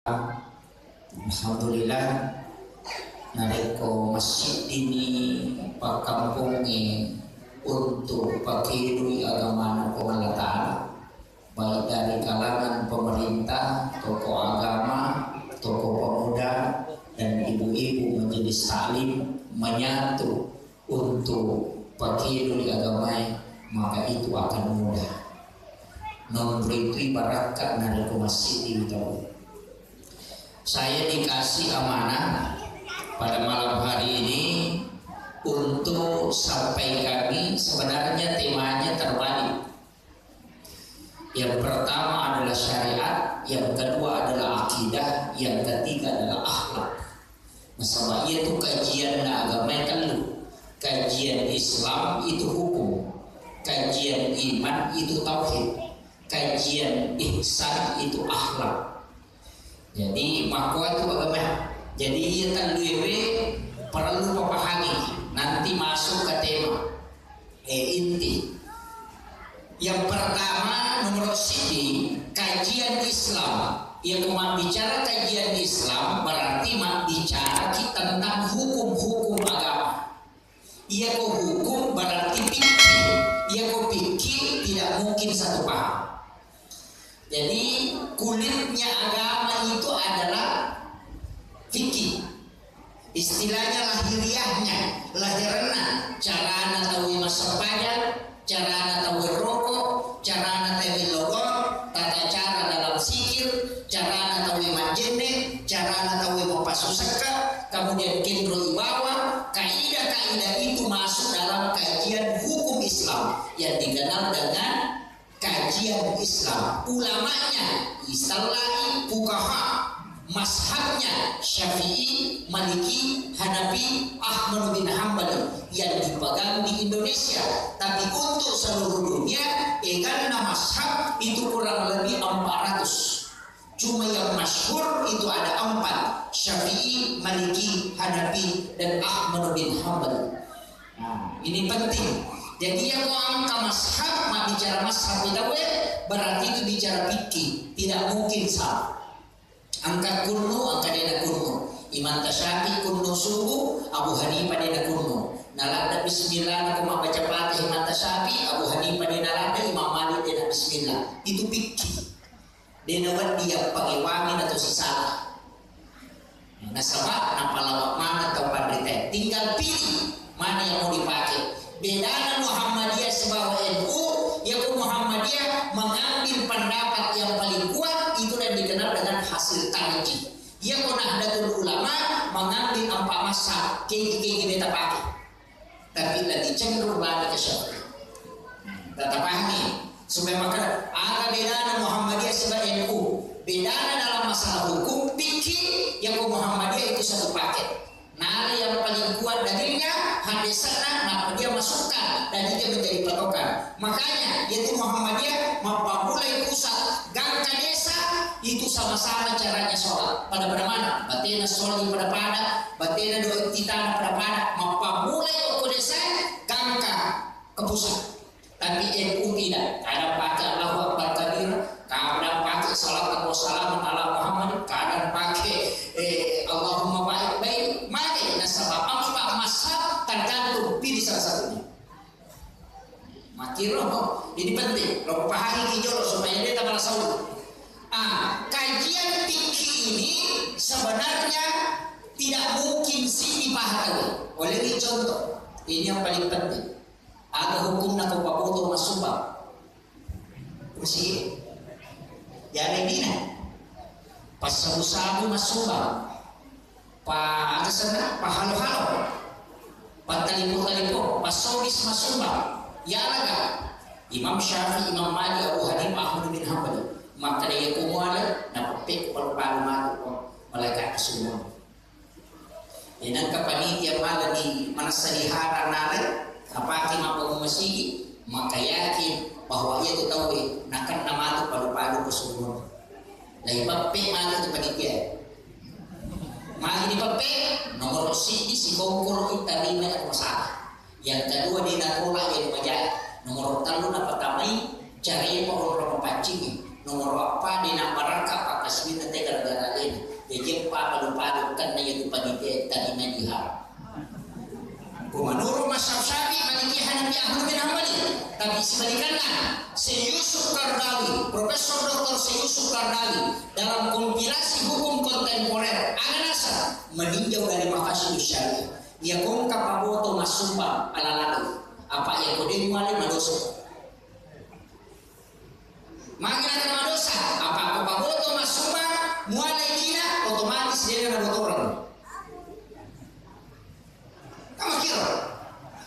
Alhamdulillah nareko masjid ini pakampungi untuk pakirui agama Allah Ta'ala, baik dari kalangan pemerintah, tokoh agama, tokoh pemuda, dan ibu-ibu majelis taklim menyatu untuk pakirui agama, maka itu akan mudah. Nomor itu ibaratkan nareko masjid itu. Saya dikasih amanah pada malam hari ini untuk sampai kami, sebenarnya temanya terbalik. Yang pertama adalah syariat, yang kedua adalah akidah, yang ketiga adalah akhlak. Masalah itu kajian agama kan, kajian Islam itu hukum, kajian iman itu tauhid, kajian ihsan itu akhlak. Jadi makwa itu bagaimana? Jadi ia kan perlu memahami. Nanti masuk ke tema inti. Yang pertama nomor sini kajian Islam. Yang bicara kajian Islam berarti bicara tentang hukum-hukum agama. Ia ko hukum berarti fikih. Ia ko fikih tidak mungkin satu paham. Jadi kulitnya agama itu adalah fikih. Istilahnya lahiriahnya, lahirna, cara tahu masa pajak, cara tahu rokok, cara tahu logor, tata cara dalam sikir, cara tahu majene, cara tahu pasusaka, kemudian kindro ibawa, kaidah-kaidah itu masuk dalam kajian hukum Islam yang dikenal dengan kajian Islam. Ulamanya istilahi fuqaha, mazhabnya Syafi'i, Maliki, Hanafi, Ahmad bin Hanbal yang dipegang di Indonesia. Tapi untuk seluruh dunia, karena mazhab itu kurang lebih 400. Cuma yang masyhur itu ada 4, Syafi'i, Maliki, Hanafi, dan Ahmad bin Hanbal. Nah, ini penting. Jadi yang angka mazhab, bicara mazhab kita berarti itu bicara fikih, tidak mungkin salah. Angka kunno, angka dena kunno. Imam Tasyafi kunno subuh, Abu Hanifah dena kunno. Nalada bismillah, aku mau baca Fatihah Imam Tasyafi, Abu Hanifah dena lada, Imam Malik dena bismillah. Itu fikih. Dena dia pakai wamin atau salah. Nah sebab nampak lawak mana atau pandai, tinggal pilih mana yang mau dipakai. Bedanya Muhammadiyah sebagai NU, yaitu Muhammadiyah mengambil pendapat yang paling kuat itu yang dikenal dengan hasil tarjih. Ia Nahdlatul Ulama mengambil 4 mazhab, kayak kita pakai. Tapi lebih cenderung lagi ke Syafi'i. Tetap pahami supaya maka ada bedanya Muhammadiyah sebagai NU. Bedanya dalam masalah hukum fikih, yaitu Muhammadiyah itu satu paket. Nah yang paling kuat dalilnya hadisana, nah dia masukkan dan dia menjadi patokan. Makanya yaitu Muhammadiyah mulai pusat gang ke desa itu sama-sama caranya sholat. Pada mana? Batena sholat pada batena doa kita pada mulai ke desa gang ke pusat. Tapi NU tidak. Kadang pakai Allahu Akbar kabir, kadang pakai salat atau salam ala Muhammad, kadang pakai Allahumma baik. Sebab 4 mazhab tergantung pilih salah satunya. Maki roh, ini penting. Roh pahami kijolo supaya dia tak merasa ulang. Kajian fikih ini sebenarnya tidak mungkin sih dipahami. Oleh ini contoh, ini yang paling penting. Ada hukum nak papoto masubah. Kursi, jadi ini pas sabu-sabu masubah. Pak ada sana, Pak halo-halo, Pak talipo, Pak sobis masumba, ya laga. Imam Syafi'i, Imam Malik, Abu Hanifah, Ahmad bin Hanbal. Maka dia kumala, napapik palu-palu matu malaikat semua. Yang kapanitia malah di mana sediharan nalai, apakah mampu masih, maka yakin bahwa ia itu tahu nakan nama tu palu-palu semua. Dari papik mana tu panitia. Mari dipakai nomor si kongkol kita lima masalah. Yang kedua di nakola yang majak. Nomor 3 dapat tamai cari orang pancing. Nomor 4 di nabaraka asli nanti gara-gara lain jadi palu-palu kan itu panitia tadi medihar menurut Mazhab Syafi'i Maliki Hanafi Ahmad bin Hanbali tapi sebalikanlah Syekh Yusuf Qaradawi Profesor Dr. Syekh Yusuf Qaradawi dalam kompilasi hukum kontemporer Anganasa meninjau dari maqasidus syariah ia kongkap aboto masumpa ala lalu apa yang kode mulai madosa makna madosa apa aboto masumpa mulai dina otomatis dia ada botoran kamu kira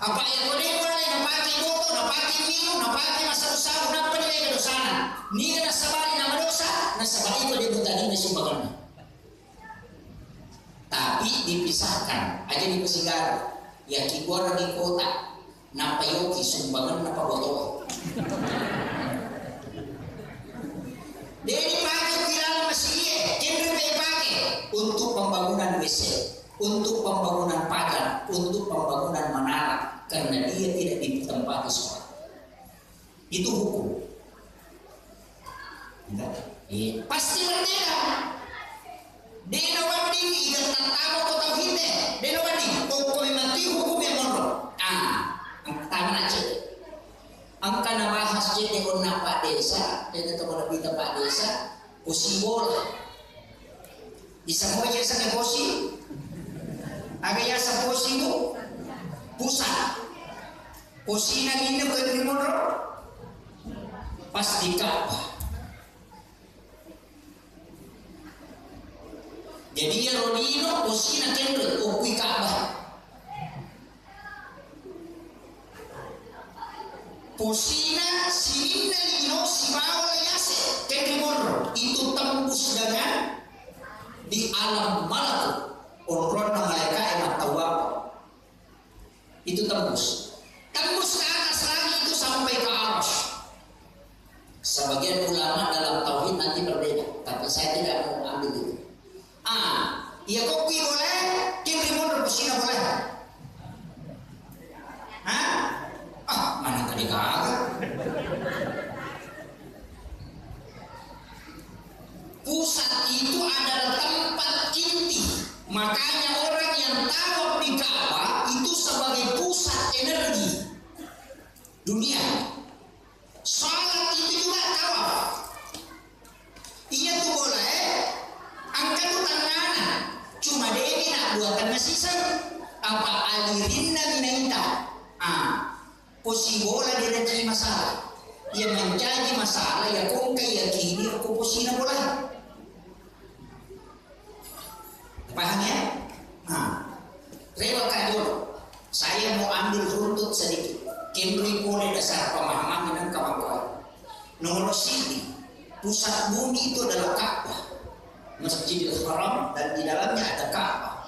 apa yang kode mulai napati boto napati minum napati masa usaha napa ni ke dosana ni na sabali na madosa na sabali ko dia tadi mesumbakan tapi dipisahkan aja di Pesigara ya kibora di kota napa yoki sumbangan napa botol dia dipakai viral masih kira dipakai untuk pembangunan WC untuk pembangunan pagar untuk pembangunan menara karena dia tidak ditempati sekolah itu hukum pasti berbeda dia nawadi ikan tamu kota hinde dia nawadi toko mati hukum yang monro tangan aja angka nama khas jadi orang Pak Desa dia tetap lebih Pak Desa usibol bisa mau jadi sangat posi agak ya posi itu pusat posi nak ini ke monro pasti Ka'bah. Jadi ya rodino posina kendre okui Ka'bah. Posina sininna lino sibawa yase kendre monro itu tembus dengan di alam malakut onron malaikat yang tawab itu tembus ke atas lagi itu sampai ke arasy. Sebagian ulama dalam tauhid nanti berbeda, tapi saya tidak mau ambil itu. Ya kopi boleh, kiri mundur posina boleh. Mana tadi kagak? Pusat itu adalah tempat inti. Makanya orang yang tawaf di Ka'bah itu sebagai pusat energi dunia. Salat itu juga tawaf. Iya tuh boleh. Angkat tuh tangan. Cuma dia nak buatan masih apa alirinna minaita. Posi bola dia jadi masalah. Ia menjadi masalah ya kong kaya kini aku posina bola. Paham ya? Lewat kajol. Saya mau ambil runtut sedikit. Kendri boleh dasar pemahaman dan kawan-kawan. Nomor sini pusat bumi itu adalah Ka'bah. Masjidil Haram dan di dalamnya ada Ka'bah.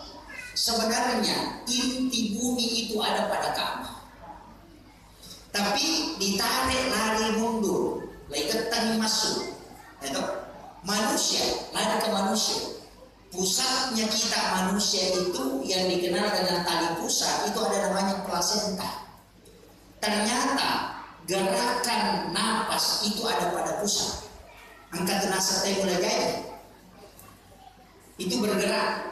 Sebenarnya inti bumi itu ada pada Ka'bah. Tapi ditarik lari mundur, lagi masuk. Itu manusia, lari ke manusia. Pusatnya kita manusia itu yang dikenal dengan tali pusat itu ada namanya plasenta. Ternyata gerakan napas itu ada pada pusat. Angkat jenazah mulai jadi. Itu bergerak.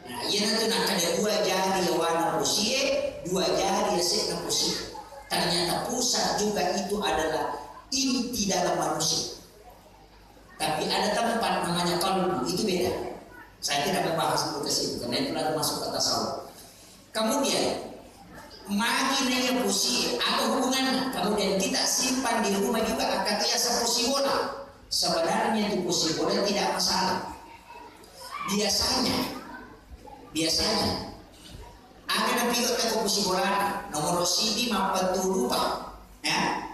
Nah, ia nanti nak ada dua jari warna putih, dua jari warna putih. Ternyata pusat juga itu adalah inti dalam manusia. Tapi ada tempat namanya kalbu, itu beda. Saya tidak membahas itu ke situ karena itu lalu masuk ke tasawuf. Kemudian maginanya putih ada hubungannya. Kemudian kita simpan di rumah juga katanya sepusi bola. Sebenarnya itu putih bola tidak masalah. Biasanya ada nabi kata kupusi bola nomor sidi mampu lupa ya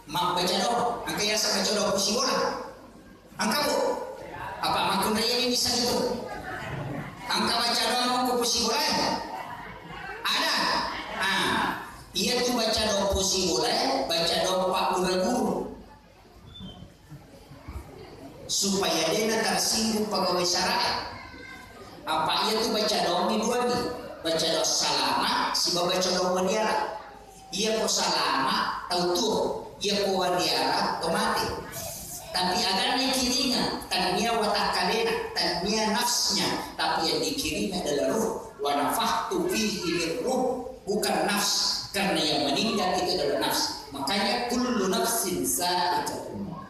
mak baca dong angka ya sampai coba kupusi bola angka bu apa makun raya ini bisa gitu angka baca dong kupusi bola ada iya tuh baca dong kupusi bola baca dong pak guru supaya dia tersinggung pegawai syariat. Apa ia tuh baca dong di dua nih, baca dong salama, si baca dong wadiara. Ia ko salama, tahu tuh, ia ko wadiara, otomatis. Tapi agama kiringa, tannya watak kalena, tannya nafsnya, tapi yang dikirimnya adalah ruh. Wa nafahtu fihi ruh, bukan nafs, karena yang meninggal itu adalah nafs. Makanya kullu nafsin za'iqatul maut.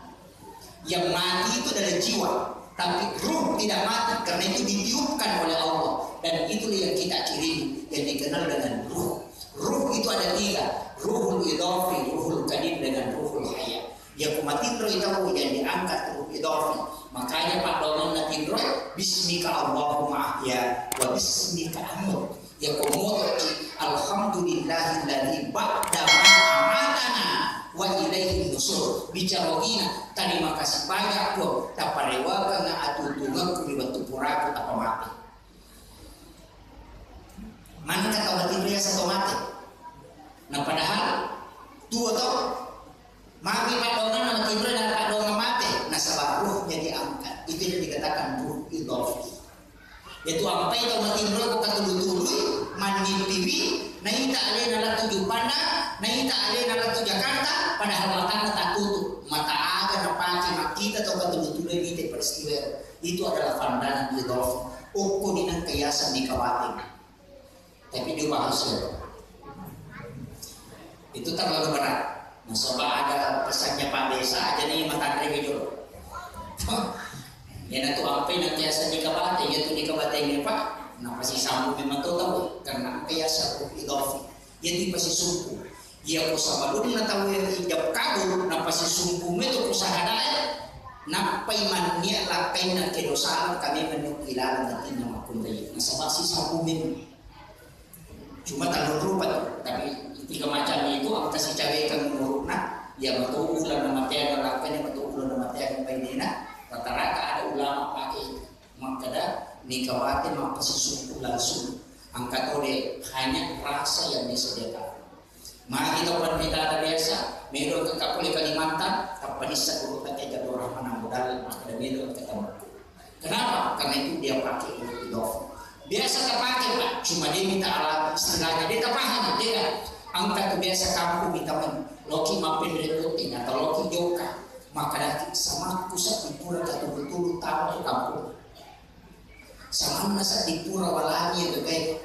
Yang mati itu adalah jiwa, tapi ruh tidak mati karena itu ditiupkan oleh Allah, dan itulah yang kita kirimi yang dikenal dengan ruh. Ruh itu ada tiga, ruhul idhafi, ruhul kadim, dengan ruhul hayat. Ya kumatindro itu yang diangkat ruh idhafi. Makanya Pak Domen natindro bismika Allahumma ahya wa bismika amut. Ya kumoti alhamdulillahilladzi ba'da ma amatana wa ilaihi nusur. Bicarogina terima kasih banyak kok taparewa kana atutungan kuribatu puraku apa mati. Mana kata obat ya satu mati. Nah padahal dua toh mami Pak Dongan nama tidur dan Pak Dongan mati. Nah sebab ruhnya diangkat. Itu yang dikatakan ruh idhafi. Yaitu apa itu obat tidur kok katulu-tulu mandi piwi. Nah ita ale nala tujuh pandang. Nah ita ale nala tujuh Jakarta. Padahal mata tak tutup. Mata aga na pakai makita atau katulu-tulu kita peristiwa. Itu adalah pandangan idhafi. Oko dinang kiasan di kawatin. Tapi dia bahasa itu terlalu berat. Masa ada pesannya Pak Desa aja nih mata mereka dulu. Ya nanti apa nanti asal dikabate, ya tu dikabate ini Pak. Nah pasti sambung memang tahu karena biasa idhafi. Jadi pasti sumpu. Ya ko sama dulu na tahu yang hijab kabur, na pasti sumpu itu kusahadai. Napai man niya lapay na kidosalan kami menukilala natin na makunday. Nasa pasti sambung memang. Cuma tak rupa, tapi tiga macam itu aku kasih cewek kan menurutna ya betul ulang nama tiang lakukan yang betul ulang nama tiang bainina rata-rata ada ulama pakai itu maka dah nikawatin maka sesuatu langsung angkat oleh hanya rasa yang disediakan. Mari kita wanita biasa melo ke Kapolri Kalimantan kapanisa guru kata jadwal rahman modal maka dah melo ketemu. Kenapa? Karena itu dia pakai itu biasa terpakai Pak, cuma dia minta alat istilahnya dia tak paham dia kan angka itu biasa kampung minta loki mampir rekotin atau loki joka maka dah sama pusat di pura atau betul tahu ke kampung sama nasa di pura walani itu kayak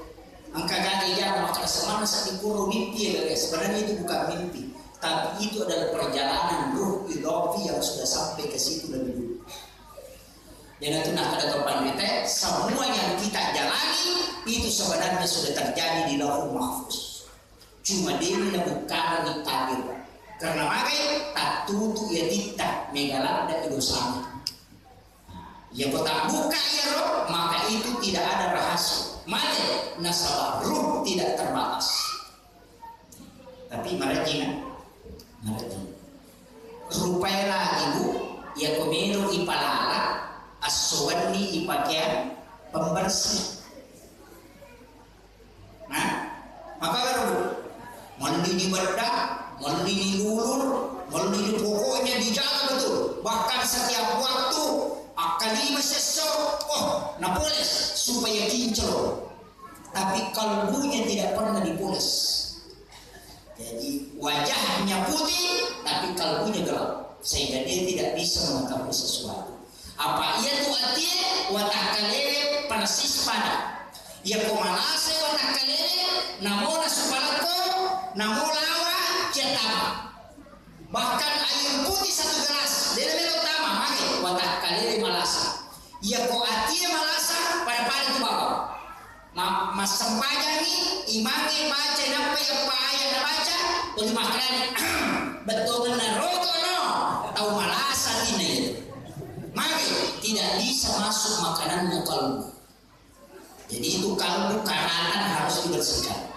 angka gade jaga maka sama nasa di pura mimpi ya guys. Sebenarnya itu bukan mimpi tapi itu adalah perjalanan ruh idhafi yang sudah sampai ke situ lebih dulu. Dan itu nak ada topan kita, semua yang kita jalani itu sebenarnya sudah terjadi di lauhul mahfuz. Cuma dia bukan di takdir. Karena makai tak tutu ya tidak megalah ada dosanya. Ya kau tak buka ya roh, maka itu tidak ada rahasia. Maka nasabah ruh tidak terbatas. Tapi marajina, rupanya ibu ya komero ipalala. Aswani pakaian pembersih. Nah, maka kan mandi di bedak, mandi di lulur, mandi di pokoknya dijaga betul. Bahkan setiap waktu akan sesok, napoles supaya kinclong. Tapi kalbunya tidak pernah dipoles. Jadi wajahnya putih, tapi kalbunya gelap, sehingga dia tidak bisa mengetahui sesuatu. Apa ia tu atie watakalele panasis pada ia komanase watakalele namona supalako namolawa cetama bahkan air putih satu gelas dari utama mage watakalele malasa ia ko atie malasa pada itu bawah mas sempaya ni imangi baca nampai apa ayat baca untuk makan betul benar roto no tahu malasa ini. Mari tidak bisa masuk makanannya kalbu. Jadi itu kalbu kanan harus dibersihkan.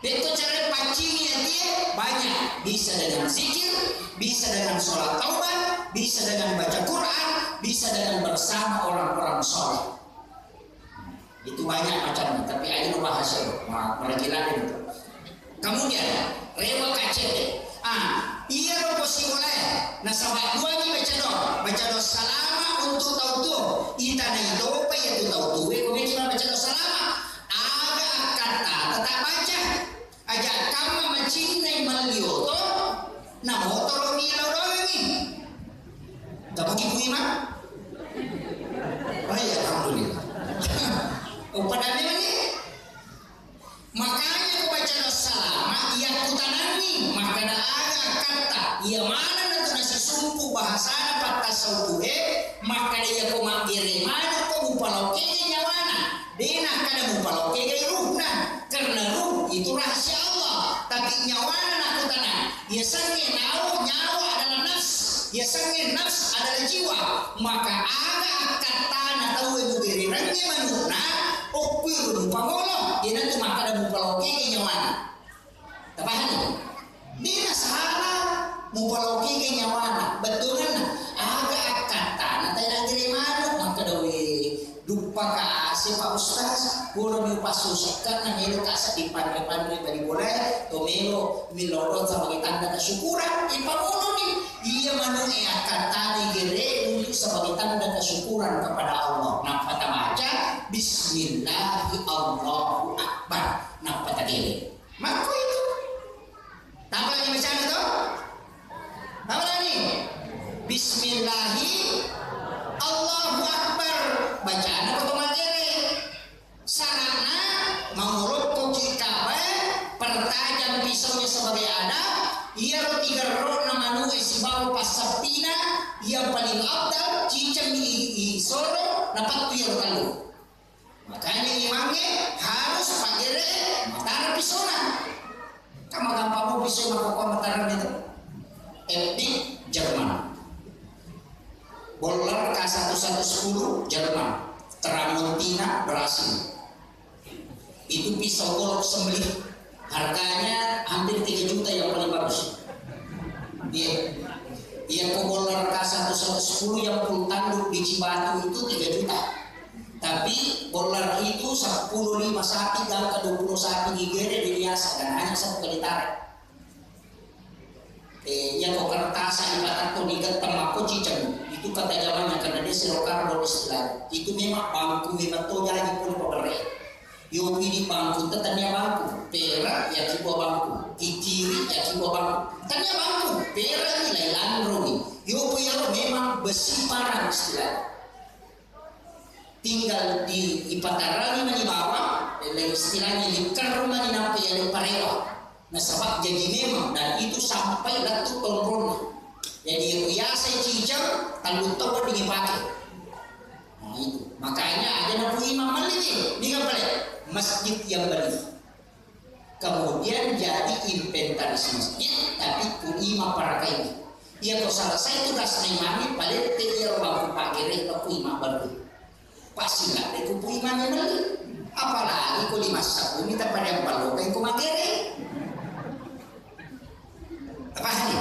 Betul cara pancingnya dia banyak. Bisa dengan zikir, bisa dengan sholat taubat, bisa dengan baca Quran, bisa dengan bersama orang-orang soleh. Itu banyak macamnya. Tapi ayo bahas ya, pergilan itu. Kemudian rewa kacete. Iya robosi boleh. Nah sampai dua ni baca do salama untuk tahu tu. Ita na itu apa ya tu tahu tu. Kau cuma baca do salama. Ada kata tetap baca. Aja kamu mencintai melio tu. Nah motor ni lo ni. pada memang makanya aku baca selama ia kutanami maka ada agak kata ia mana nanti nasi sumpu bahasa dapat tasawuhe maka dia aku manggiri mana aku mupaloke nyawana dia kada mupaloke gaya ruhna karena ruh itu rahasia Allah tapi nyawana aku tanam ia sange nyawa adalah nafs ia sange nafs adalah jiwa maka agak kata atau ibu birirangnya manuna okpir pangolo dia nanti maka ada mupaloke nyawana tapahani dia salah mupaloke nyawana betul kan agak kata nanti lagi mana maka dawe lupa kasih Pak Ustaz kulo ni pasuskan nang ilo kasa di pandai-pandai bagi boleh tomelo miloro sebagai tanda kesyukuran ipamuno ni iya manu kata ni gere untuk sebagai tanda kesyukuran kepada Allah nampak baca bismillahi Allahu akbar nampak tadi maka itu apa lagi macam itu apa lagi bismillahi Allahu akbar bacaan apa materi sarana mengurut kunci kabeh pertajam pisaunya sebagai ada ia roti gerro namanu isi baru pasapina yang paling abdal cicam di solo dapat tuyul kalu makanya imamnya harus pagere matara pisona kamu gampang pisau melakukan matara itu etik Jerman Boller K1110 Jerman Tramontina Brasil itu pisau golok sembelih harganya hampir 3 juta yang paling bagus dia Boller K1110 yang full tanduk di Cibatu itu 3 juta tapi boller itu 15 sapi dan ke 20 sapi gigere dihias dan hanya satu kali tarik yang kau kertasan ibarat tu digat temako cicam itu kata zamannya karena dia serokar boleh istilah itu memang bangku memang tu jadi pun pemberi yopi di bangku tetapnya bangku perak ya kibo bangku kiri ya kibo bangku tetapnya bangku perak nilai landroni yopi yang memang besi parang istilah tinggal di ipatarani mani bawah istilahnya di rumah di nampi yang parewa nah sebab jadi memang dan itu sampai latu tolong jadi biasa cicam tanggung tahu dengan pakai nah itu makanya ada nabu imam beli ini nggak boleh masjid yang beli kemudian jadi inventaris masjid tapi pun imam para kain ia kau selesai tugas imam paling tiga orang pakai aku imam beli pasti nggak ada kupu imam yang beli apalagi kau lima sabu minta pada yang balu kayak kau magere apa ini?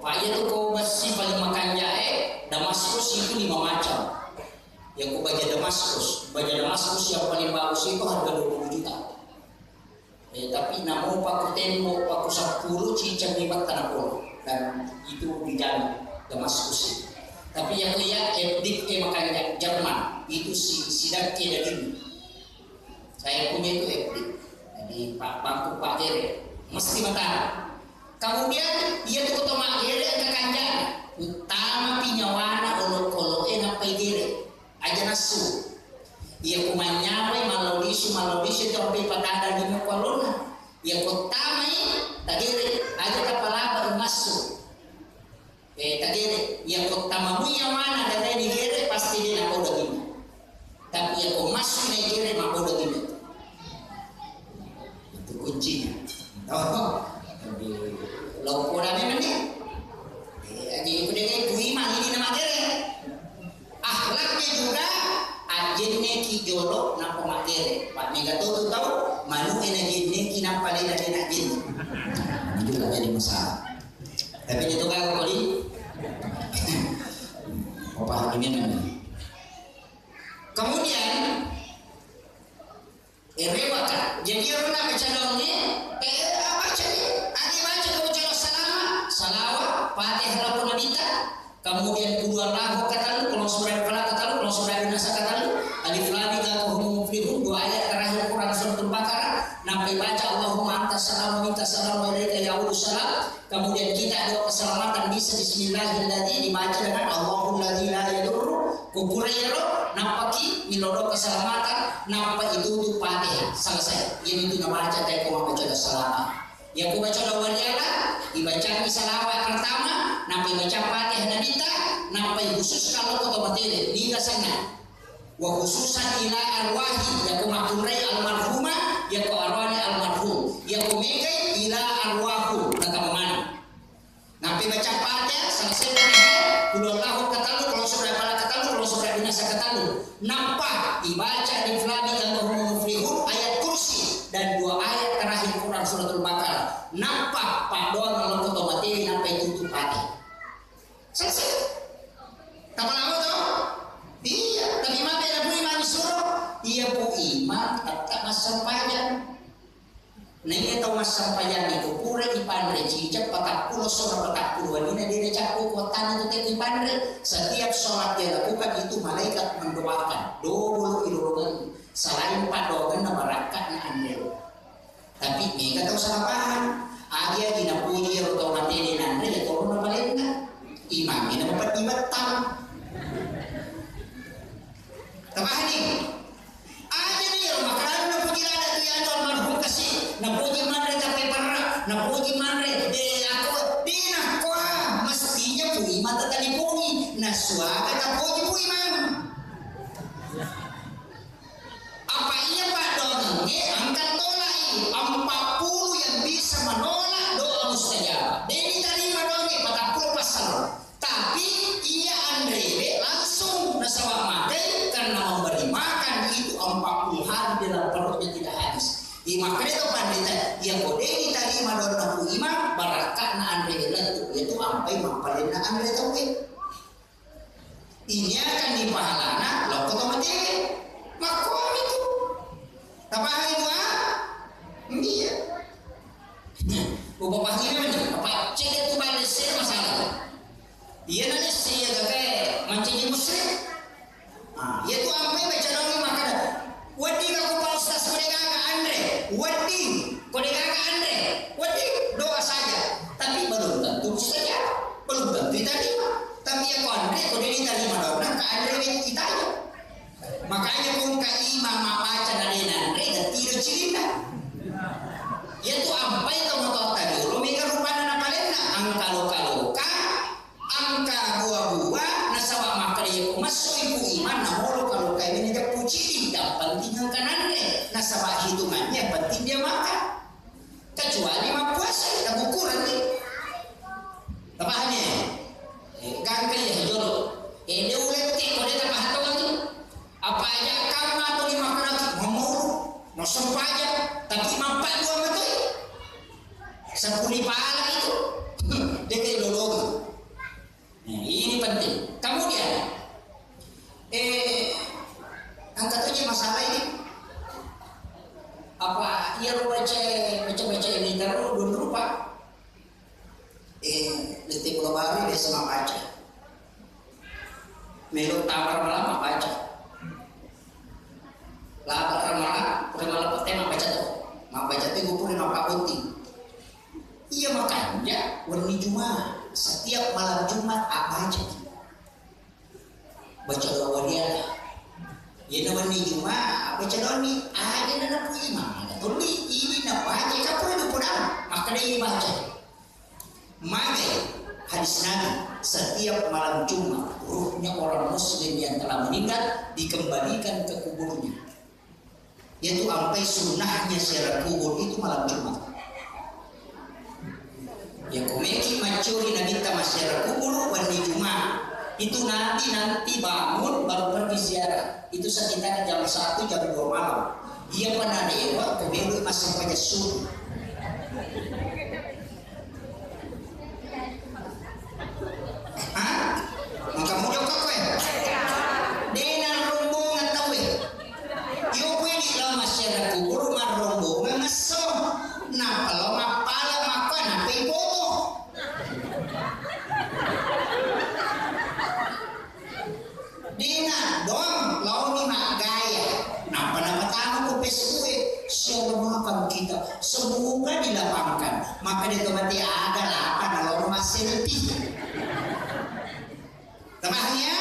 Pak itu kau masih paling makan jahe Damaskus itu 5 macam yang kau baca Damaskus yang paling bagus itu harga 20 juta tapi namun paku tembok paku 10 cicam 5 tanah polo dan itu dijamin Damaskus itu tapi yang lihat edik makan Jerman itu sidak dari ini saya punya itu edik jadi bangku Pak Jere mesti matang kemudian ia tu kota magere ke kanjang utama pinyawana olok-olok enak pegere aja nasu ia kumanyawe malodisu tapi patanda di mukolona ia kotama tagere aja kapalaba masu tagere ia kotama munyawana dan digere pasti dia nak udah gini tapi ia komasu digere mak udah gini itu kuncinya oh, lo udah memang nih, jadi itu dengan iman ini nama kere, akhlaknya juga ajinnya kijolo napa makere, pak mega tuh tahu, manu energinya kinapa lena ajin, ini juga jadi masalah, tapi itu kan kali, apa hakimnya nih, kemudian rewaka jadi orang baca dongnya baca nih ada baca kau baca salawat fatihah lapun nabita kemudian kedua lahu kata lu kalau surah al-falaq kata lu kalau surah an-nasa kata lu alif lam mim hum muflihun 2 ayat terakhir Quran surah al-baqarah sampai baca Allahumma antas salam minta salam alaika ya salam kemudian kita doa keselamatan bisa bismillahirrahmanirrahim dibaca dengan Allahul ladzi la yadurru kuburayro nampak milodo keselamatan, nampak itu Fatihah selesai. Ini itu nama aja tadi kau baca selama. Ya kau baca wadiala, dibaca salawat pertama, nampak baca Fatihah nadita, nampak khusus kalau kau materi di sana. Wa khususan ila arwahi ya kau makurai almarhumah, ya kau arwahnya almarhum, ya kau megai ila arwahu kata mana? Nampak baca Fatihah selesai dari Kulullahu katalu kalau sudah pala katalu kalau sudah binasa katalu nampak dibaca di Flabi dan Muflihun ayat kursi dan 2 ayat terakhir Quran suratul Baqarah nampak pak doang kalau otomatis nampak itu Fatihah selesai. Kapan lama tuh? Iya, tapi mana ada bu iman suruh? Iya bu iman tak masam panjang. Neng tahu masam panjang itu pura ipandre cicak 40 sholat 40 ini dia cakup kota itu teh ipandre setiap sholat dia lakukan itu malaikat mendoakan dulu ilulungan selain padogan nama rakaat na andel. Tapi mereka tahu salah paham. Adia dina puji atau materi andel itu orang nama lain imam ini dapat dibatam. Tambahan nih. Ada nih rumah kerana na puji ada tu yang tuan marhum kasih. Na puji manre tapi parah. Na puji manre aku dina kuah mestinya puji mata tadi puji. Na suaka tak puji puji man. Apa iya Pak Doni? Angkat tolak 40 yang bisa menolak doa mustajab. Dia terima Doni 40 pasal. Tapi ia Andre langsung nasawak mati karena memberi makan itu 40 hari dalam perutnya tidak habis. Di makan itu pandita yang boleh diterima doa imam barakat na Andre itu yaitu sampai mampalin na Andre tahu. Ini akan dipahalana lo otomatis makom itu. Apa itu iya. Bapak ini apa cek itu balik masalah. Iya nanti saya kakek mancing muslim. Ia tu apa yang baca dong makan. Wadi aku pak Ustaz mereka Andre. Wadi mereka Andre. Wadi doa saja. Tapi belum tentu saja. Belum tentu diterima. Tapi yang Andre kau diterima doa ke Andre kita aja. Makanya kau ke imam baca dari Andre dan tidak cerita. Ia tu apa yang kau tahu tadi. Lo mereka rupanya nak kalena angka angka buah-buah nasawa makari masuk ibu iman namolo kalau kayak ini dia puji tidak penting kanan deh nasawa hitungannya penting dia makan kecuali mah puasa kita ukuran nih tapahannya kan kayak jodoh ini ulet kok dia tapah tuh apa aja kamu atau dimakan lagi ngomong mau sempaja tapi mampat gua betul sepuluh pala itu dia kayak lologi. Nah, ini penting. Kemudian, angkat aja masalah ini. Apa ia baca ini terus dulu Pak? Detik Pulau Baru dia sama baca. Melu tamar malam baca. Lapar malam tema baca tuh. Mak baca tuh gue punya mak penting. Iya makanya warni Jumat. Setiap malam Jumat apa aja baca doa dia ya nama ni Jumat baca doa ni ada nana puji mana tuli ini nak baca kapur itu pun maka dia baca maka hadis Nabi setiap malam Jumat ruhnya orang muslim yang telah meninggal dikembalikan ke kuburnya yaitu sampai sunnahnya ziarah kubur itu malam Jumat. Ya komeki macuri nabi kita masyarakat kubur wani Jumat itu nanti bangun baru pergi ziarah itu sekitar jam 1 jam 2 malam dia pernah dewa komeki masih pada subuh maka mau jauh kau dengan rombongan tahu yo kue di dalam masyarakat kubur mar rombongan ngeso nah kalau mapala makan apa ibu Dina dong launi mak gaya nama tamu ko pesue siapa makan kita semoga dilapangkan maka ditomati ada apa kalau rumah selfie tamahnya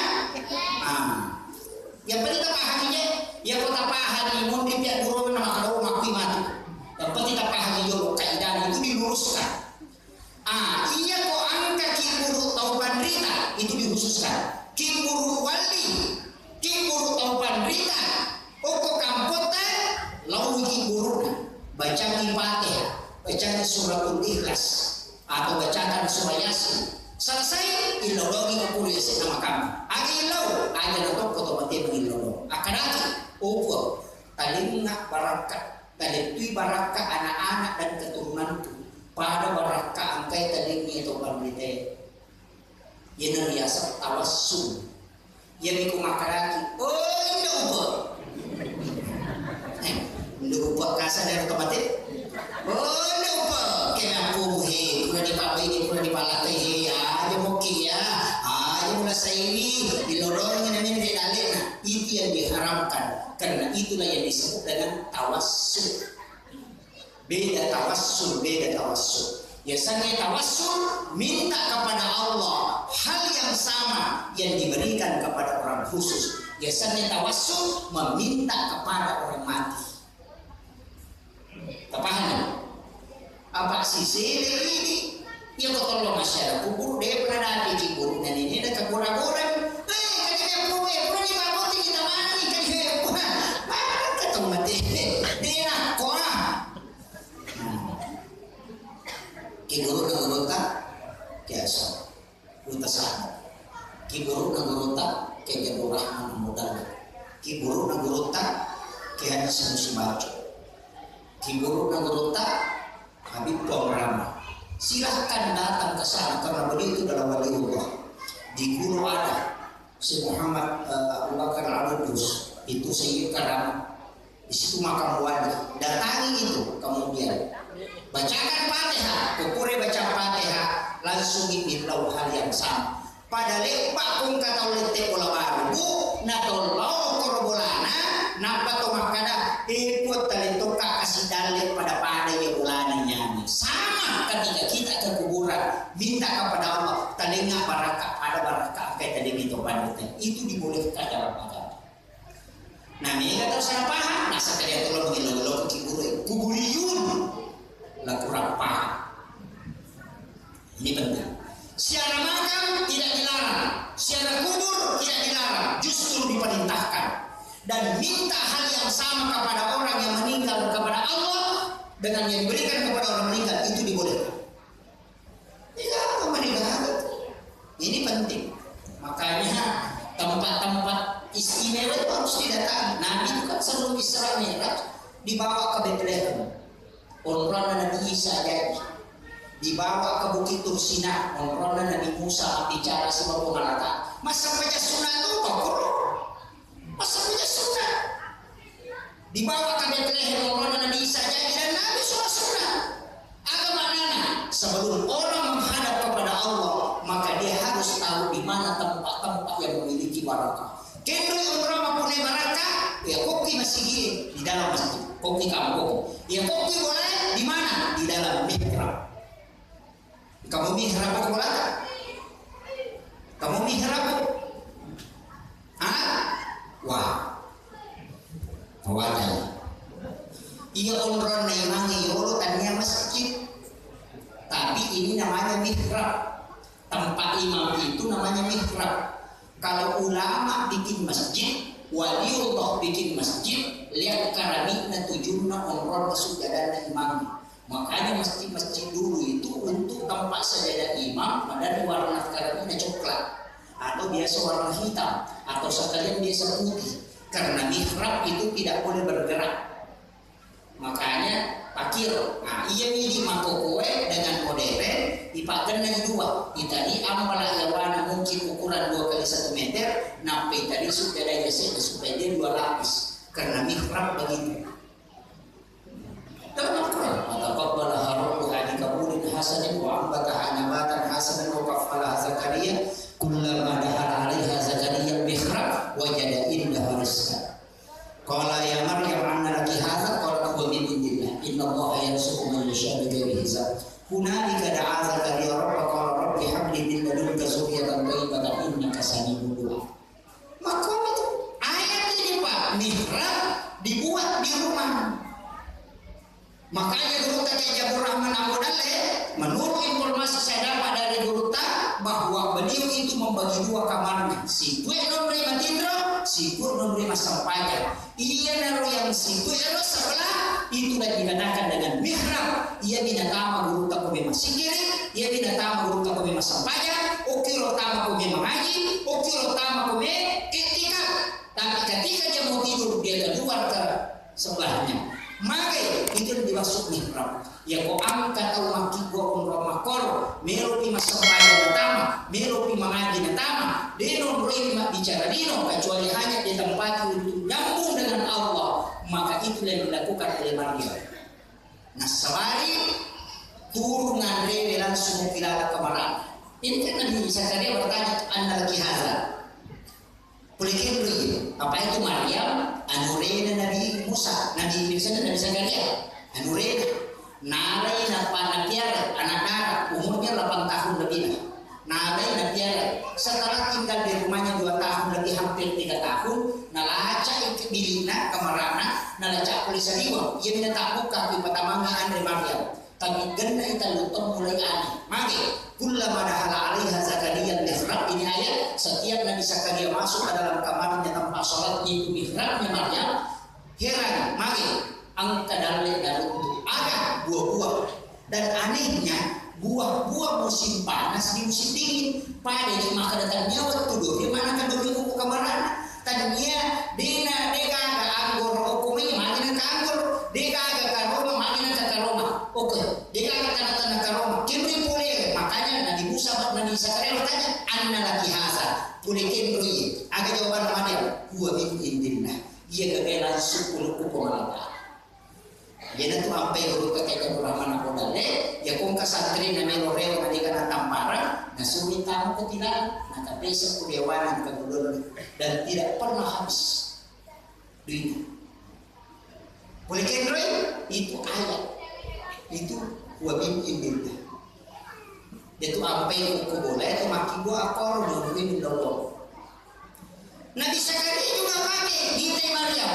Yang penting tak pahaminya, ya kau tak pahami, mau dia guru nama kalau ngaku mati. Yang penting tak pahami dulu kaidah itu diluruskan. Iya kau angkat kiburu tauban rita itu dikhususkan. Kiburu wali, kiburu tauban rita, oko kampota, lalu kiburu bacakan Fatihah, bacakan suratul Ikhlas atau bacakan surah Yasin. Selesai ilologi ke Yasin nama kami. Agi ilau, aja nato koto mati mengilolo. Akanaki, ukur, talingak barakat, talitui barakat anak-anak dan keturunanku. Pada barakat angkai talingi itu pamrite. Yang biasa tawassul. Yang iku makaraki. Oh, ini ukur. Ini ukur kasar dari otomatis. Oh, ini ukur. Kena puhi, kuna dipakai ini, kuna dipalakai ya. Aja mungkin ya. Aja mula sairi dilorongin ini didalin. Nah, itu yang diharamkan. Karena itulah yang disebut dengan tawassul. Beda tawassul, beda tawassul. Biasanya tawassul minta kepada Allah hal yang sama yang diberikan kepada orang khusus. Biasanya tawassul meminta kepada orang mati. Paham? Apa sih ini? Ya kau tolong masyarakat kubur dia pernah ada kubur dan ini ada kegora-gora. Kayaknya gue pernah di baboti kita mati kayaknya gue. Mana ketemu mati? Dia kau. Kiburu nangurota biasa, utasana. Kiburu nangurota keguru rahman modal. Kiburu nangurota kehanya semusibaco. Kiburu nangurota Habib Pemrama. Silahkan datang ke sana karena beliau itu adalah waliullah. Di Guru ada si Muhammad Abu Bakar Al-Adus itu Sayyid Karam. Di situ makam wali. Datangi itu kemudian bacakan Fatihah, pukure baca Fatihah langsung ipilau hal yang sama. Pada lepak pun kata oleh bola baru, natolong korbolana, napa to makada ikut talentoka kasih dalil pada ya bulananya. Sama ketika kita ke kuburan, minta kepada Allah, talinga barakah, ada barakah kayak tadi itu panitnya. Itu dibolehkan dalam agama. Nah, ini kata salah paham, nasa kalian tolong mengilu-ilu ke kuburiyun. Lah kurang paham. Ini penting. Siara makam tidak dilarang, siara kubur tidak dilarang, justru diperintahkan. Dan minta hal yang sama kepada orang yang meninggal kepada Allah dengan yang diberikan kepada orang meninggal itu dibolehkan. Tidak apa meninggal. Ini penting. Makanya tempat-tempat istimewa itu harus didatangi. Nabi itu kan sebelum Isra Mi'raj dibawa ke Bethlehem. Onrona Nabi Isa jadi dibawa ke Bukit Tursina. Onrona Nabi Musa bicara sebab pengalatan. Masa baca sunnah itu tokoh. Masa baca sunnah dibawa ke Bethlehem. Onrona Nabi Isa jadi dan Nabi sholat sunnah. Agama nana sebelum orang menghadap kepada Allah maka dia harus tahu di mana tempat-tempat yang memiliki barakah. Kendo orang punya barakah ya kopi masih di dalam masjid. Kopi kampung. Ya kopi boleh di mana? Di dalam mihrab. Kamu mihrab apa boleh? Kamu mihrab? Wah. Wadah. Iya onron na imang iyolo tanya masjid. Tapi ini namanya mihrab. Tempat imam itu namanya mihrab. Kalau ulama bikin masjid, waliullah bikin masjid, lihat karamina tujunna onron sujadana imam. Makanya masjid-masjid dulu itu untuk tempat sajadah imam dari warna karamina coklat atau biasa warna hitam atau sekalian biasa putih. Karena mihrab itu tidak boleh bergerak. Makanya pakir. Nah, iya ini mangkok kue dengan modern dipakai dengan dua. Tadi ampalah yawana mungkin ukuran 2 kali 1 meter. Nampai tadi sudah ada supaya dia 2 lapis. Karena mihrab begitu. Terangkan. Ataqabbala Rabbuka an qabulin hasanin wa ambataha nabatan hasanan wa kafalaha Zakaria kullama dahala 'alaiha Zakaria mihrab wajada indaha rizqan. Qala ya Maryam anna laki hadza qalat huwa min indillah inna Allaha yarzuqu man yasha'u bighairi hisab. Hunalika da'a Zakaria rabbahu qala rabbi hab li min ladunka dzurriyyatan thayyibatan innaka sami'ud du'a. Maka itu ayat mihrab dibuat di rumah. Makanya guru tak Jabur Rahman Abu Daleh, menurut informasi saya dapat dari guru tak, bahwa beliau itu membagi dua kamarnya. Si Tuan memberi matindro, si Tuan memberi masampaya. Ia naruh yang si Tuan sebelah itu dah dikatakan dengan mihrab. Ia binatama guru tak kami masih kiri, ia binatama guru tak kami masampaya. Oke rotama kami mengaji, oke rotama kami ketika. Tapi ketika dia mau tidur dia keluar ke sebelahnya. Maka itu dimaksud mihrab. Ya kau angkat rumah kiko rumah kor, melo pi masampaya natama, melo pi mengaji natama, deno beri bicara dino kecuali hanya di tempat untuk nyambung dengan Allah. Maka itu yang dilakukan oleh Maryam. Nah sewari turunan Rewe langsung pilih kemarahan. Ini kan Nabi Zakaria bertanya, anda lagi hazard. Politik beri apa itu Maryam anurena Nabi Musa Nabi Zakaria anurena nalai napa napiara anak umurnya 8 tahun lebih nalai napiara setelah tinggal di rumahnya 2 tahun lebih hampir 3 tahun nalaca bilina kemarana nalaca kulisariwa ia tidak tak buka di pertamanya Andre Maryam tapi ganda itu lutong mulai aneh maka kullama dahala alaiha Zakaria mihrab ini ayat setiap Nabi Zakaria masuk ke dalam kamarnya tempat sholatnya itu mihrabnya Maryam heran maka angka dalil dari untuk ada buah-buah dan anehnya buah-buah musim panas di musim dingin pada jemaah kedatangannya waktu dulu mana kan dulu ke kamaran tadinya dina deka ke anggur hukumnya makin ke anggur deka ke karoma makin ke karoma oke deka ke tanah karoma kibri boleh makanya Nabi Musa Nabi Zakaria bertanya anna laki haza boleh kibri agak jawaban Maryam huwa min indillah ia kebelan suku hukum Allah. Jadi tu apa yang guru kakek Rahman Abu Daleh, ya kong kasantri na meloreo na di kana tamparan, na sumita mo ketilaan, nakapesa kuliawanan kagulon dan tidak pernah habis dunia. Boleh kendroy itu ayat, itu wabin indillah. Itu apa yang aku boleh, itu maki gua akor nungguin dulu. Nabi Zakaria juga pakai di Maryam,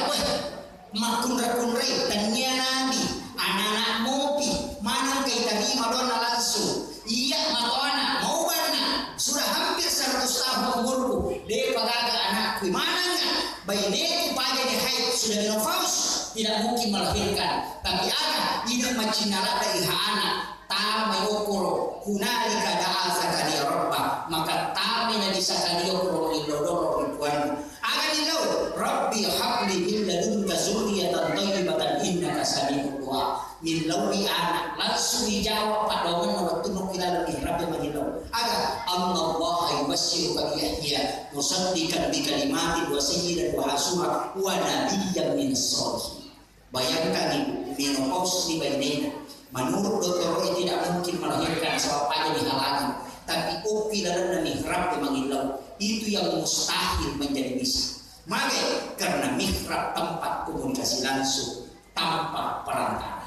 makun-kunrai tanya Nabi anak-anak mopi mana kita terima dona langsung iya matona mau mana sudah hampir 100 tahun umurku dia pagaga anakku mana enggak bayiku pada di haid sudah menopause tidak mungkin melahirkan tapi ada tidak macinara dari anak tamai okoro hunalika da'a Zakaria rabbah maka tamai Nabi Zakaria okoro ilodoro rituan aga nilau Rabbi habli min ladunka zurriyatan thayyibatan innaka sami'ud du'a min lawi anak langsung dijawab padongan waktu nukila lebih Rabbi magilau aga Allah yubassiruka Yahya musaddiqan bi kalimatin wa sayyidan wa hasura wa nabiyyan min as-salihin bayangkan menopause di bainena menurut dokter tidak mungkin melahirkan sebabnya dihalangi tapi upi dalam mihrab mengilau itu yang mustahil menjadi bisa maka karena mihrab tempat komunikasi langsung tanpa perantara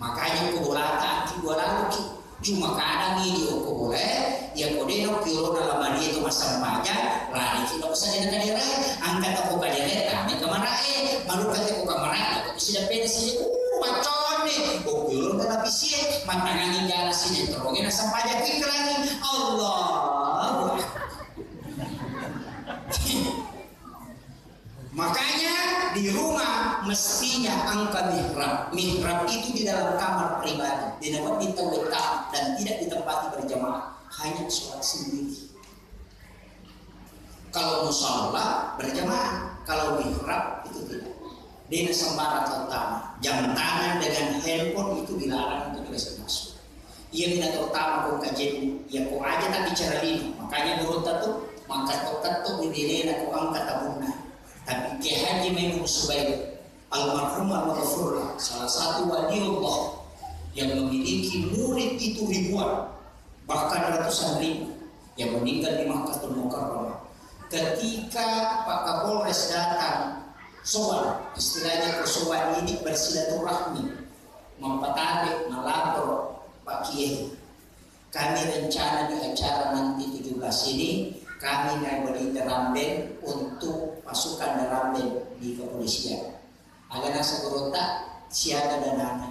makanya kubolata anti cuma kadang ini aku boleh ya kodeno kiro dalam mandi itu masampanya lari kita bisa dengan kadera angkat aku kadera kami kemana baru kata aku kemana aku sudah pensi macon nih oh kiro dalam pisi matangani jalan sini terogena sampanya kikrangi Allah makanya di rumah mestinya angka mihrab itu di dalam kamar pribadi di dalam letak dan tidak ditempati berjamaah hanya sholat sendiri kalau mushola berjamaah kalau mihrab itu tidak di sembara terutama jam tangan dengan handphone itu dilarang untuk masuk ia tidak terutama kau kajian ya kau aja tak bicara lima makanya menurut itu maka kau di diri kau angkat tabungan tapi Kiai Haji Maimun Subair almarhum al-Maghfurlah salah satu waliullah yang memiliki murid itu ribuan bahkan ratusan ribu yang meninggal di Makkahul Mukarramah ketika Pak Kapolres datang sowan istilahnya kesowan ini bersilaturahmi mempatarik melapor Pak Kiai kami rencana di acara nanti 17 ini kami naik Ramben untuk pasukan Ramben di kepolisian. Agak nasa Gorota siaga dan dana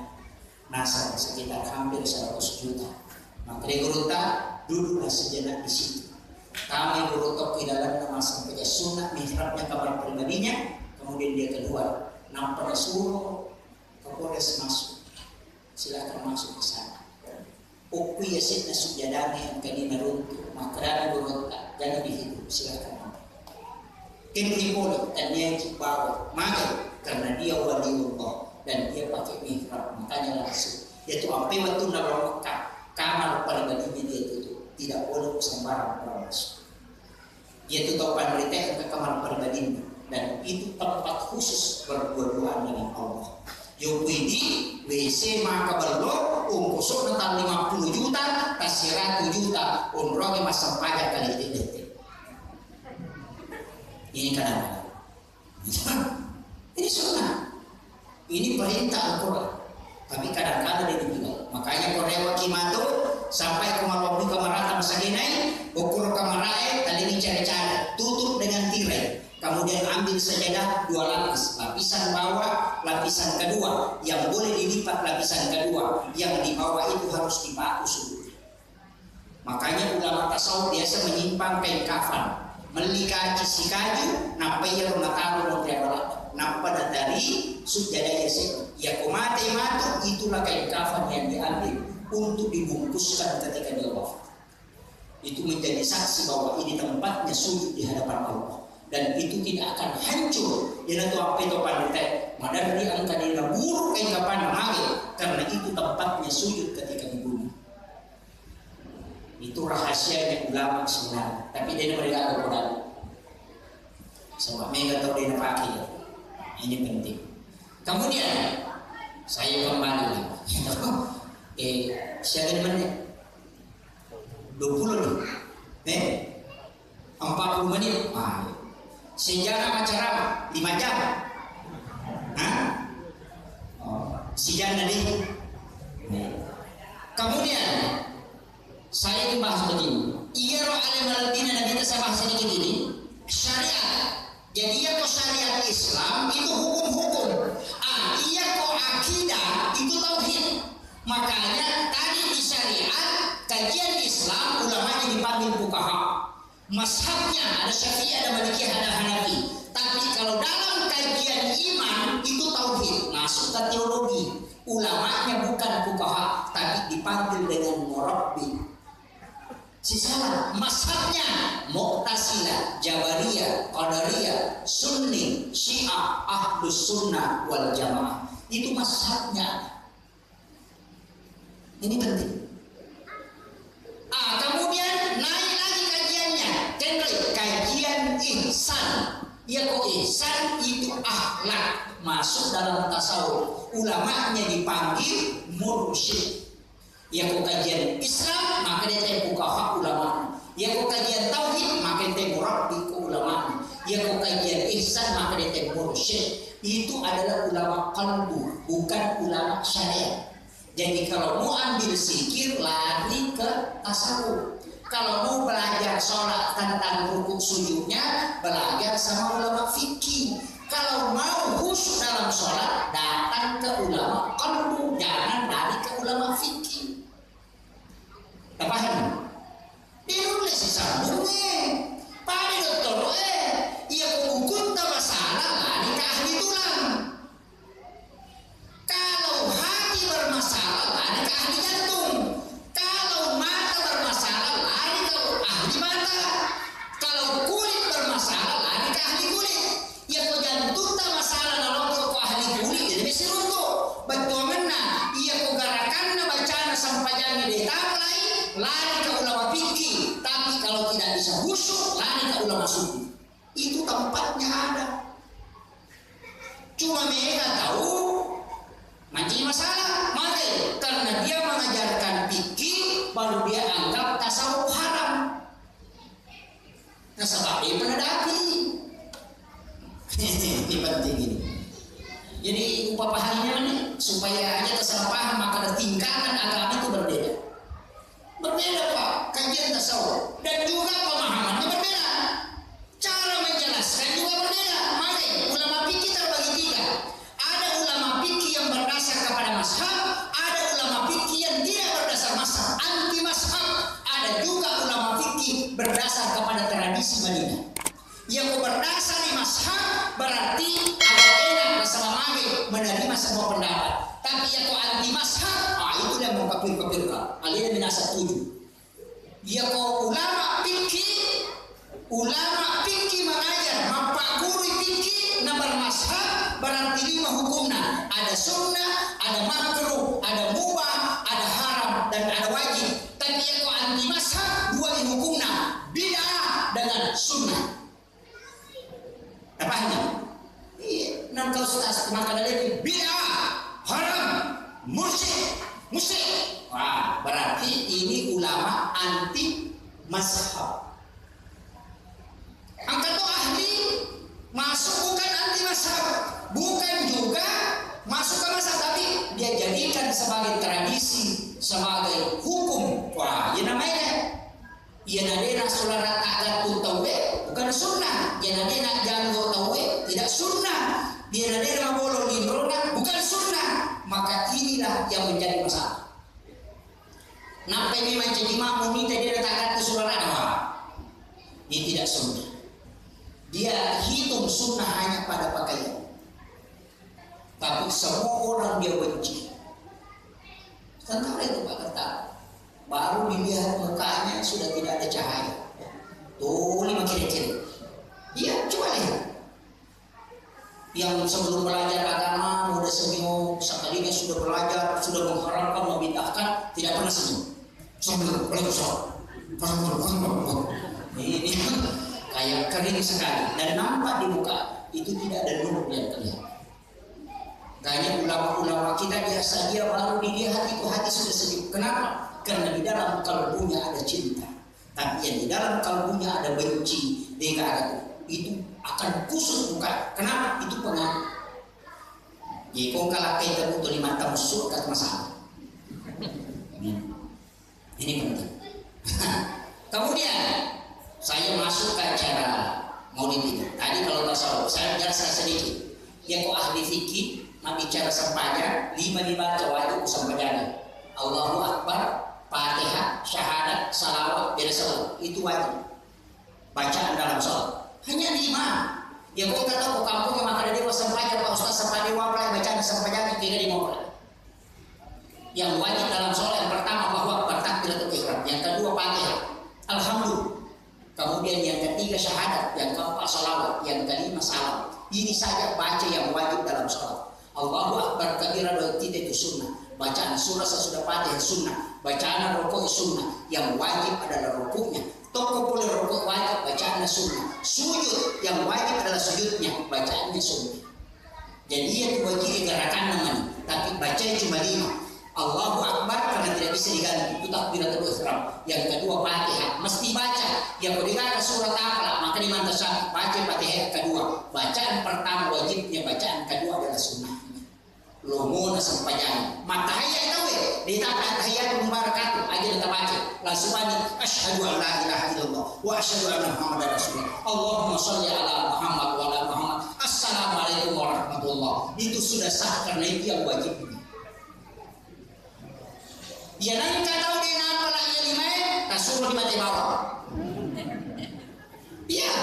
nasa sekitar hampir 100 juta. Maka di Gorota duduklah sejenak di situ. Kami berotok di dalam nama sampai sunat mihrabnya kamar pribadinya, kemudian dia keluar. Nampak suruh Kapolres masuk, silakan masuk ke sana. Opi yasit na sujadani ang kanina runtuh, makarani berontak, jangan dihidup, silakan. Kini boleh dan dia bawa mager karena dia waliullah dan dia pakai mihrab, makanya langsung. Yaitu sampai waktu Nabi Mekah, kamar pribadinya dia tutup, tidak boleh sembarang orang masuk. Dia tutup penderita ke kamar pribadinya dan itu tempat khusus berdua-duaan dengan Allah. Yopidi WC maka berlo ungkusuk tentang 50 juta tasir 1 juta umrohnya masang pajak kali detik. Ini kadang-kadang ini sunnah, ini perintah Al-Quran, tapi kadang-kadang dia dibilang. Makanya Korea Kimato sampai ke Malawi Kamarata Masaginai ukur kamarai tadi ini cara-cara tutup dengan tirai. Kemudian ambil sajadah 2 lapis, lapisan bawah, lapisan kedua, yang boleh dilipat lapisan kedua, yang di bawah itu harus dipaku sudutnya. Makanya ulama tasawuf biasa menyimpan kain kafan, melikaci si kaju, nampai ya rumah tahu nampak dari sujadah ya komate matu, itulah kain kafan yang diambil untuk dibungkuskan ketika dia wafat. Itu menjadi saksi bahwa ini tempatnya sujud di hadapan Allah. Dan itu tidak akan hancur. Dia nanti apa itu pandai, madar dia angkat dia buruk kain kapan magil, karena itu tempatnya sujud ketika di bumi. Itu rahasianya ulama sebenarnya. Tapi dia mereka ada modal. Sebab mereka tahu dia pakai. Ini penting. Kemudian saya kembali lagi. Siapa menit? 20 nih. 40 menit. Sejarah acara 5 jam. Sejarah tadi. Kemudian saya bahas begini. Iya roh alim al-dina Nabi kita saya bahas sedikit ini. Syariat. Jadi ya kok syariat Islam itu hukum-hukum. Iya kok akidah itu tauhid. Makanya tadi di syariat kajian Islam ulamanya dipanggil fuqaha. Mazhabnya ada Syafi'i, ada Maliki, ada Hanafi. Tapi kalau dalam kajian iman itu tauhid, masuk ke teologi. Ulamanya bukan fuqaha, tapi dipanggil dengan murabbi. Sisa mazhabnya Mu'tazilah, Jabariyah, Qadariyah, Sunni, Syiah, Ahlus Sunnah wal Jamaah. Itu mazhabnya. Ini penting. Kemudian naik lagi kajiannya, kajian ihsan. Ya kok ihsan itu akhlak, masuk dalam tasawuf. Ulamanya dipanggil mursyid. Ya kok kajian Islam, maka dia teh fuqaha ulama. Ya kok kajian tauhid, maka dia teh murabbi ulama. Ya kok kajian ihsan, maka dia teh mursyid. Itu adalah ulama qalbu, bukan ulama syariat. Jadi kalau mau ambil zikir lari ke tasawuf. Kalau mau belajar sholat tentang rukuk sujudnya, belajar sama ulama fikih. Kalau mau khusyuk dalam sholat, datang ke ulama qalbu, jangan lari ke ulama fikih. Paham? Dinulis sambungnya. Pada dokter, ia hukum tak masalah lari ke ahli tulang. Kalau hati bermasalah lari ke ahli jantung. Kalau mata bermasalah lari ke ahli mata. Kalau kulit bermasalah lari ke ahli kulit. Ya kok jantung tak masalah lalu ke ahli kulit jadi bisa runtuh. Betul mana? Ia kok garakan bacaan sampai jangan ditambah lari ke ulama fikih. Tapi kalau tidak bisa khusyuk lari ke ulama sufi. Itu tempatnya ada. Cuma mereka tahu mancing masalah, maka karena dia mengajarkan fikih, baru dia anggap tasawuf haram. Nah sebab dia penadapi. Ini penting ini. Jadi upah pahalnya nih supaya aja tersalah paham, maka tingkatan agama itu berbeda. Berbeda Pak, kajian tasawuf dan juga pemahamannya berbeda. berarti agak enak bersama mage menerima semua pendapat. Tapi ya kok anti mazhab, itu yang mau kafir-kafirkan. Alina minasa 7. Dia kok ulama fikih mengajar bapak guru fikih nomor mazhab berarti 5 hukumnya. Ada sunnah, ada makruh, ada mubah, ada haram dan ada wajib. Tapi ya kok anti mazhab 2 hukumnya, bid'ah dengan sunnah. Apanya? Iya, nang kau ustaz maka dari bid'ah, haram, musyrik. Wah, berarti ini ulama anti mazhab. Angkat tuh ahli masuk bukan anti mazhab, bukan juga masuk ke mazhab, tapi dia jadikan sebagai tradisi, sebagai hukum. Wah, ya namanya. Ya nadena sulara ta'ala tawe bukan sunnah. Ya nadena janggo tawe tidak sunnah. Dia nadena bolo limrona bukan sunnah. Maka inilah yang menjadi masalah. Napa ini menjadi makmum minta dia datang ke suara doa. Ini tidak sunnah. Dia hitung sunnah hanya pada pakaian. Tapi semua orang dia benci. Tentara itu Pak Kerta. Baru dilihat mukanya sudah tidak ada cahaya. Tuh 5 ciri-ciri. Iya, coba lihat. Yang sebelum belajar agama mudah senyum, sekalinya sudah belajar, sudah mengharamkan, membid'ahkan, tidak pernah senyum. Ini kayak kering sekali dan nampak di muka itu tidak ada nur yang terlihat. Kayaknya ulama-ulama kita biasa dia baru dilihat itu hati sudah sedih. Kenapa? Karena di dalam kalbunya ada cinta, tapi yang di dalam kalbunya ada benci, dia ada itu akan kusut muka. Kenapa? Itu pengaruh. Jadi kau kalah kita butuh 5 tahun surga masalah. Ini penting. Kemudian saya masuk ke acara maulid ini. Tadi kalau tasawuf saya biasa sedikit. Yang kau ahli fikih, nak bicara sampainya 5 dibaca wajib sampainya. Allahu Akbar, Fatihah, syahadat, salawat, bersalawat itu wajib bacaan dalam sholat. Hanya 5. Ya kau kata kau kampung yang makan dewa sampainya Pak Ustaz sampai dewa mulai bacaan sampainya 3 5. Yang wajib dalam sholat yang pertama Allahu Akbar takbiratul ihram, yang kedua Fatihah, alhamdulillah. Kemudian yang ketiga syahadat, yang keempat salawat, yang kelima salam. Ini saja baca yang wajib dalam sholat. Allahu Akbar kabira dan tidak itu sunnah. Bacaan surah sesudah Fatihah sunnah. Bacaan rukuk sunnah. Yang wajib adalah rukuknya. Toko boleh rukuk wajib, bacaannya sunnah. Sujud yang wajib adalah sujudnya, bacaannya sunnah. Jadi dia diwajib gerakan namanya, tapi bacanya cuma 5. Allahu Akbar karena tidak bisa diganti itu takbiratul ihram. Yang kedua Fatihah mesti baca. Yang kedua ada surat apa maka dimantaskan baca Fatihah kedua. Bacaan pertama wajibnya, bacaan kedua adalah sunnah. Lomona sampaian matahaya itu di taat tahiyat mubarakatuh aja kita baca langsung asyhadu an la ilaha illallah wa asyhadu anna muhammadar rasulullah. Allahumma shalli ala Muhammad wa ala Muhammad. Assalamualaikum warahmatullah. Itu sudah sah karena itu yang wajib. Ya nanti tahu dia apa lagi 5 suruh di bawah. Iya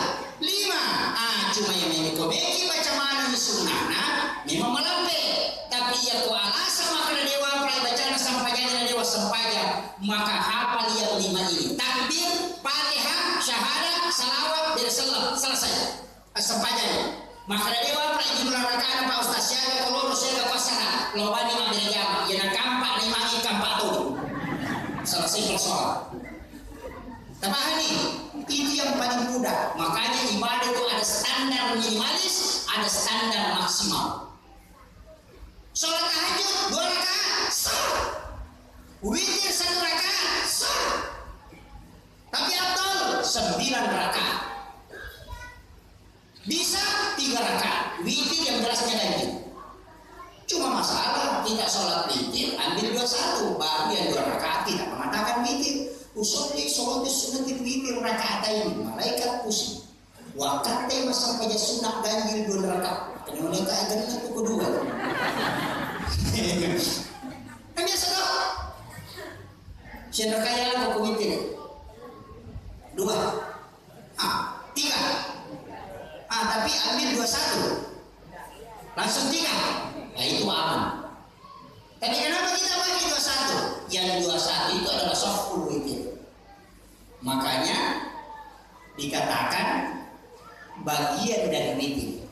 5. Cuma yang memiki baca mana sunnahna memang melampe. Tapi ya ku alasan maka dewa prai bacaan sampainya dewa sampainya maka hafal yang 5 ini. Takbir, Fatihah, syahadat, salawat, bersalam selesai. Sampainya. Maka dewa prai di bulan rakaat Pak Ustaz siaga kalau siaga pasara lobani mak dari jamaah ya kampak 5 ikan patuh. Selesai persoalan. Tapi ini yang paling mudah. Makanya ibadah itu ada standar minimalis, ada standar maksimal. Sholat tahajud 2 rakaat sah. Witir 1 rakaat sah. Tapi afdal 9 rakaat. Bisa 3 rakaat. Witir yang jelasnya ganjil. Cuma masalah tidak sholat witir ambil 21 baru yang 2 rakaat tidak mengatakan witir. Usolli sholat sunat witir rakaat ini malaikat pusing. Waktu masa saja sunat ganjil 2 rakaat. Karena mereka akan itu kedua. Kan biasa tak? Siapa kaya lah kau witir 2, 3. Tapi ambil 21 langsung 3, nah itu aman. Tapi kenapa kita pakai 21? Yang 21 itu adalah shaful witir. Makanya dikatakan bagian dari witir.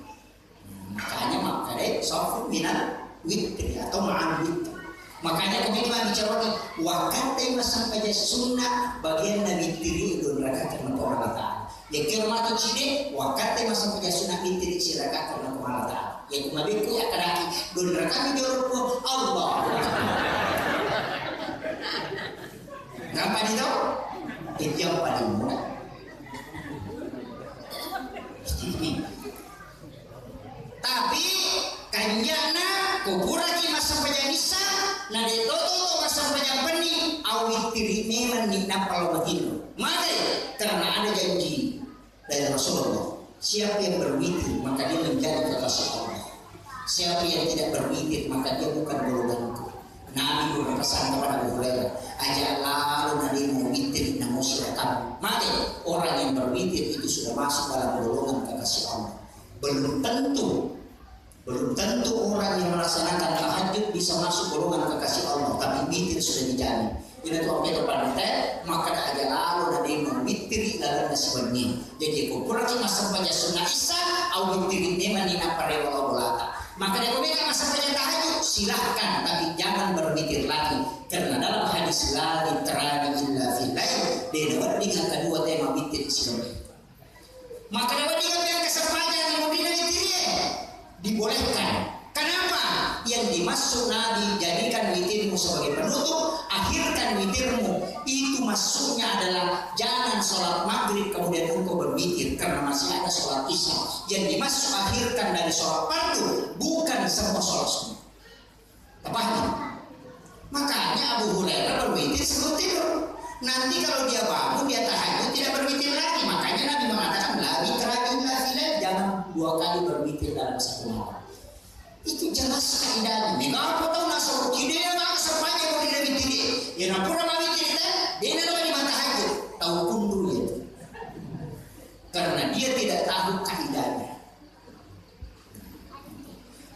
Makanya shaful minal witir atau ma'al witir. Makanya komitmen bicara wakate sampai sunnah bagian dari witir itu rakaat Allah Ta'ala. Ya kirmatu cide wakate sampai sunnah witir rakaat Allah Ta'ala. Ya kumabiku ya karaki don rakaat jorok Allah. Ngapa itu? Itu yang paling mudah. Tapi kanjana kuburaki masa penyanisa na ditoto masa penyambeni awit tirine menikna palawatino. Mari karena ada janji dari Rasulullah, siapa yang berwitir maka dia menjadi kekasih Allah. Siapa yang tidak berwitir maka dia bukan golonganku. Nabi berpesan kepada Abu Hurairah, ajalah nabi witir na musyrikam. Mari orang yang berwitir itu sudah masuk dalam golongan kekasih Allah. Belum tentu orang yang melaksanakan tahajud bisa masuk golongan kekasih Allah, tapi witir sudah dijamin. Ini tuh apa itu maka ada lalu ada yang witir dalam nasibnya. Jadi kurang masa baca sunnah Isa, au witir ini manina parewa bolata. Maka dia mereka masa baca tahajud silahkan, tapi jangan berwitir lagi. Karena dalam hadis la terani illa filail, dia dengan kedua tema witir sebenarnya. Maka dapat yang kesempatan yang mau dibolehkan. Kenapa? Yang dimaksud Nabi jadikan witirmu sebagai penutup, akhirkan witirmu. Itu maksudnya adalah jangan sholat maghrib kemudian engkau berwitir karena masih ada sholat isya. Yang dimaksud akhirkan dari sholat fardu, bukan semua sholat sunnah. Paham? Makanya Abu Hurairah berwitir sebelum tidur. Nanti kalau dia bangun dia tahajud tidak berwitir lagi. Makanya Nabi mengatakan la witra'illa filail, jangan 2 kali berwitir dalam satu malam. Itu jelas kaidahnya. Mega apa tahu nasor ide apa sepanjang mau tidak witir. Ya napura mau witir dia nak di tahajud. Tahu kundur itu. Karena dia tidak tahu kaidahnya.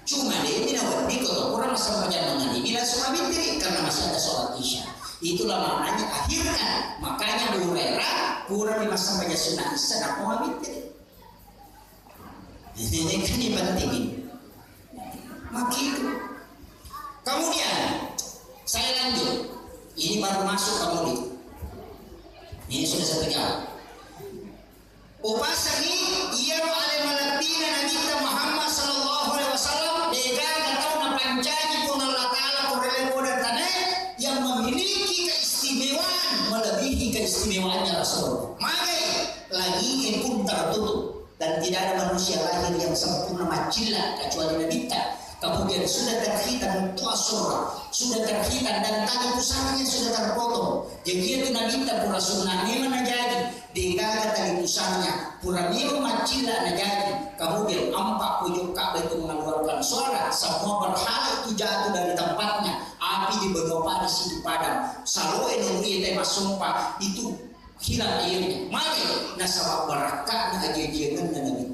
Cuma dia tidak ngerti kalau orang sepanjang mengenai bila semua witir karena masih ada sholat isya. Itulah maknanya akhirkan. Makanya Abu Hurairah kurang di masa baca sunnah Isya nak mau witir. Ini kan dipentingin. Maka itu. Kemudian saya lanjut. Ini baru masuk kemudian. Ini sudah satu jam. Upasani ia oleh malabina Nabi Muhammad sallallahu alaihi wasallam dega atau napancaji pun Allah Taala korele dan tanah yang memiliki keistimewaan melebihi keistimewaannya Rasul. Maka lagi pun tertutup dan tidak ada manusia lahir yang sempurna macilah kecuali Nabi. Kemudian sudah terhitan tuasura, sudah terhitan dan tali pusarnya sudah terpotong. Jadi itu Nabi pura sunnah ni mana jadi dikaga tali pusarnya pura niu macila na jadi. Kemudian 4 pojok Ka'bah itu mengeluarkan suara, semua berhala itu jatuh dari tempatnya, api dibenopah di situ padam. Saloe nuri tema sumpah itu hilang airnya. Mari nasabah barakat na ajejengan na Nabi.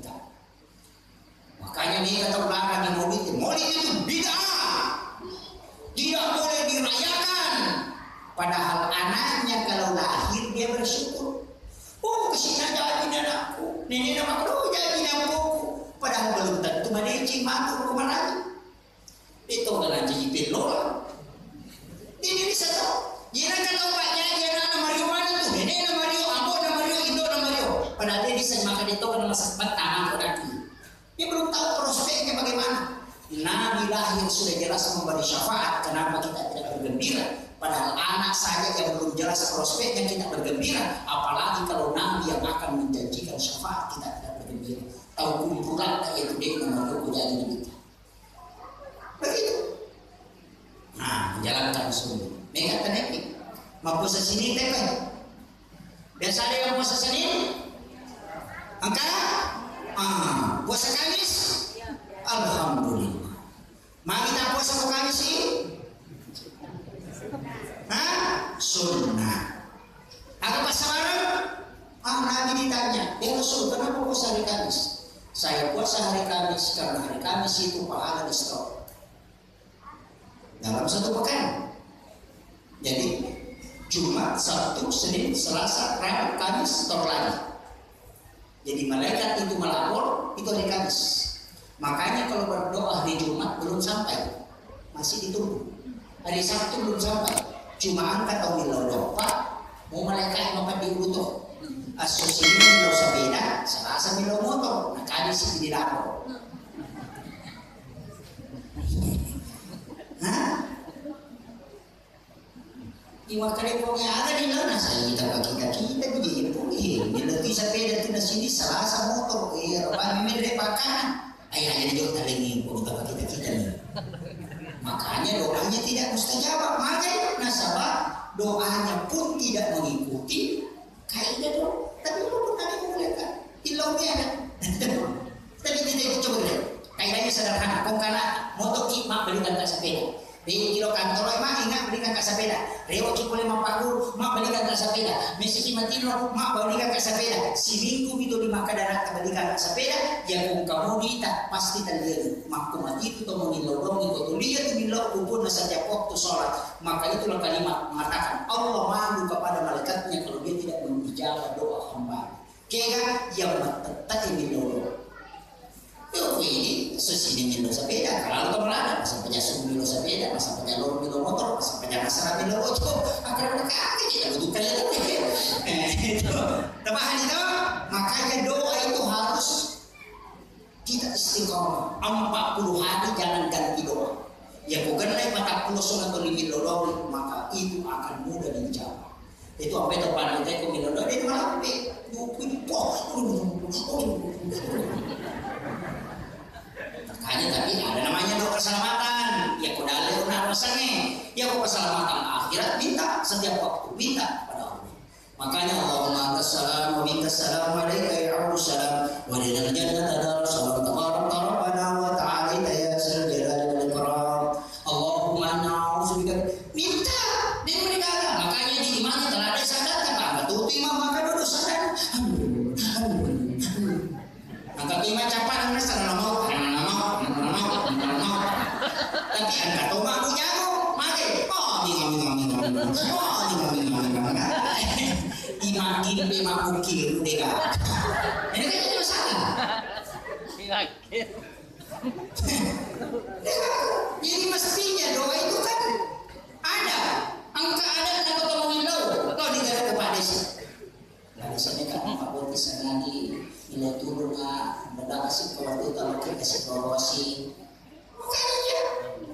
Makanya ini kata ulama di maulid itu bid'ah, tidak boleh dirayakan. Padahal anaknya kalau lahir dia bersyukur. Oh kesini jadi anakku, nenek namaku jadi anakku. Padahal belum tentu meneci matur kemana. Itu adalah jadi pelor. Ini bisa tahu. Jika kata bapaknya dia nama Mario mana tuh, nenek nama Mario, ambo nama Mario, Indo nama Mario. Padahal dia bisa makan itu karena masa pertama berarti. Dia belum tahu prospeknya bagaimana. Nabi lahir sudah jelas memberi syafaat. Kenapa kita tidak bergembira? Padahal anak saja yang belum jelas prospeknya kita bergembira. Apalagi kalau Nabi yang akan menjanjikan syafaat kita tidak bergembira. Tahu kumpulan yaitu dia nomor 2 jadi kita. Begitu. Nah, menjalankan semua. Mereka tenekik. Mau puasa sini tekan. Biasa ada yang puasa Senin. Angkat. Puasa Kamis? Alhamdulillah. Mari kita puasa Kamis ini? Sunnah. Aku puasa malam? Nabi ditanya, ya Rasul, kenapa puasa hari Kamis? Saya puasa puasa hari Kamis karena hari Kamis itu pahala di stop dalam satu pekan. Jadi Jumat, Sabtu, Senin, Selasa, Rabu, Kamis stop lagi. Jadi malaikat itu melapor itu hari Kamis. Makanya kalau berdoa hari Jumat belum sampai, masih ditunggu. Hari Sabtu belum sampai, cuma angkat atau milau Pak, mau malaikat mapat diutuh. Asosiasi milau sepeda, Selasa milau motor, nah Kamis di lapor. Hah? Iwa kali pokoknya ada di mana saya kita begini nanti sepeda tidak sini Selasa motor rabah memang pakan ayah juga talingi untuk kita nih. Makanya doanya tidak mustajab. Makanya nasabah doanya pun tidak mengikuti kaidah doa. Tapi lu pun ada yang melihat ilaunya ada. Tadi kita coba lihat kaidahnya sederhana. Kau karena motor mak belikan tak sepeda. Di kilo kantor mak ingat belikan tak sepeda. Rewo boleh mapagur mak belikan tak sepeda. Mesiki matino mak belikan tak sepeda. Si minggu itu di maka darat belikan tak sepeda. Yang kamu dita pasti terlihat. Mak mati itu tuh mengilodong itu lihat tu bilau kupun saja waktu sholat. Maka itulah kalimat mengatakan Allah malu kepada malaikatnya kalau dia tidak menijabah doa hamba. Kira yang tetap ini ini sesini milo sepeda kalau itu melada masa penyasung milo sepeda masa penyalur milo motor masa penyasara milo motor akan mereka tidak butuh kalian itu tambahan itu. Makanya doa itu harus kita istiqomah 40 hari jangan ganti doa ya bukan lagi 40 sunat atau 5 doa maka itu akan mudah dijawab. Itu apa itu pandai itu milo doa itu malah hanya tapi ada namanya doa keselamatan ya kodale una rasanya ya kok keselamatan akhirat minta setiap waktu minta pada Allah. Makanya Allahumma assalam wa minkas salam wa alayka ya salam wa lil jannati dar salam tabarak rabbana wa ta'ala ya zal jalali wal ikram. Allahumma na'udzubika minta diberikan. Makanya di mana telah ada sadar kan tuh imam maka dulu sadar angkat lima capan merasa nama tapi angkat tomak punya aku mati imam ukir deka ini kan jadi masalah jadi mestinya doa itu kan ada angka ada atau tomomilau atau di negara kepadesa padesanya kan Pak Boti senangi nilai turun mendapat si waktu kalau kita kasih promosi makanya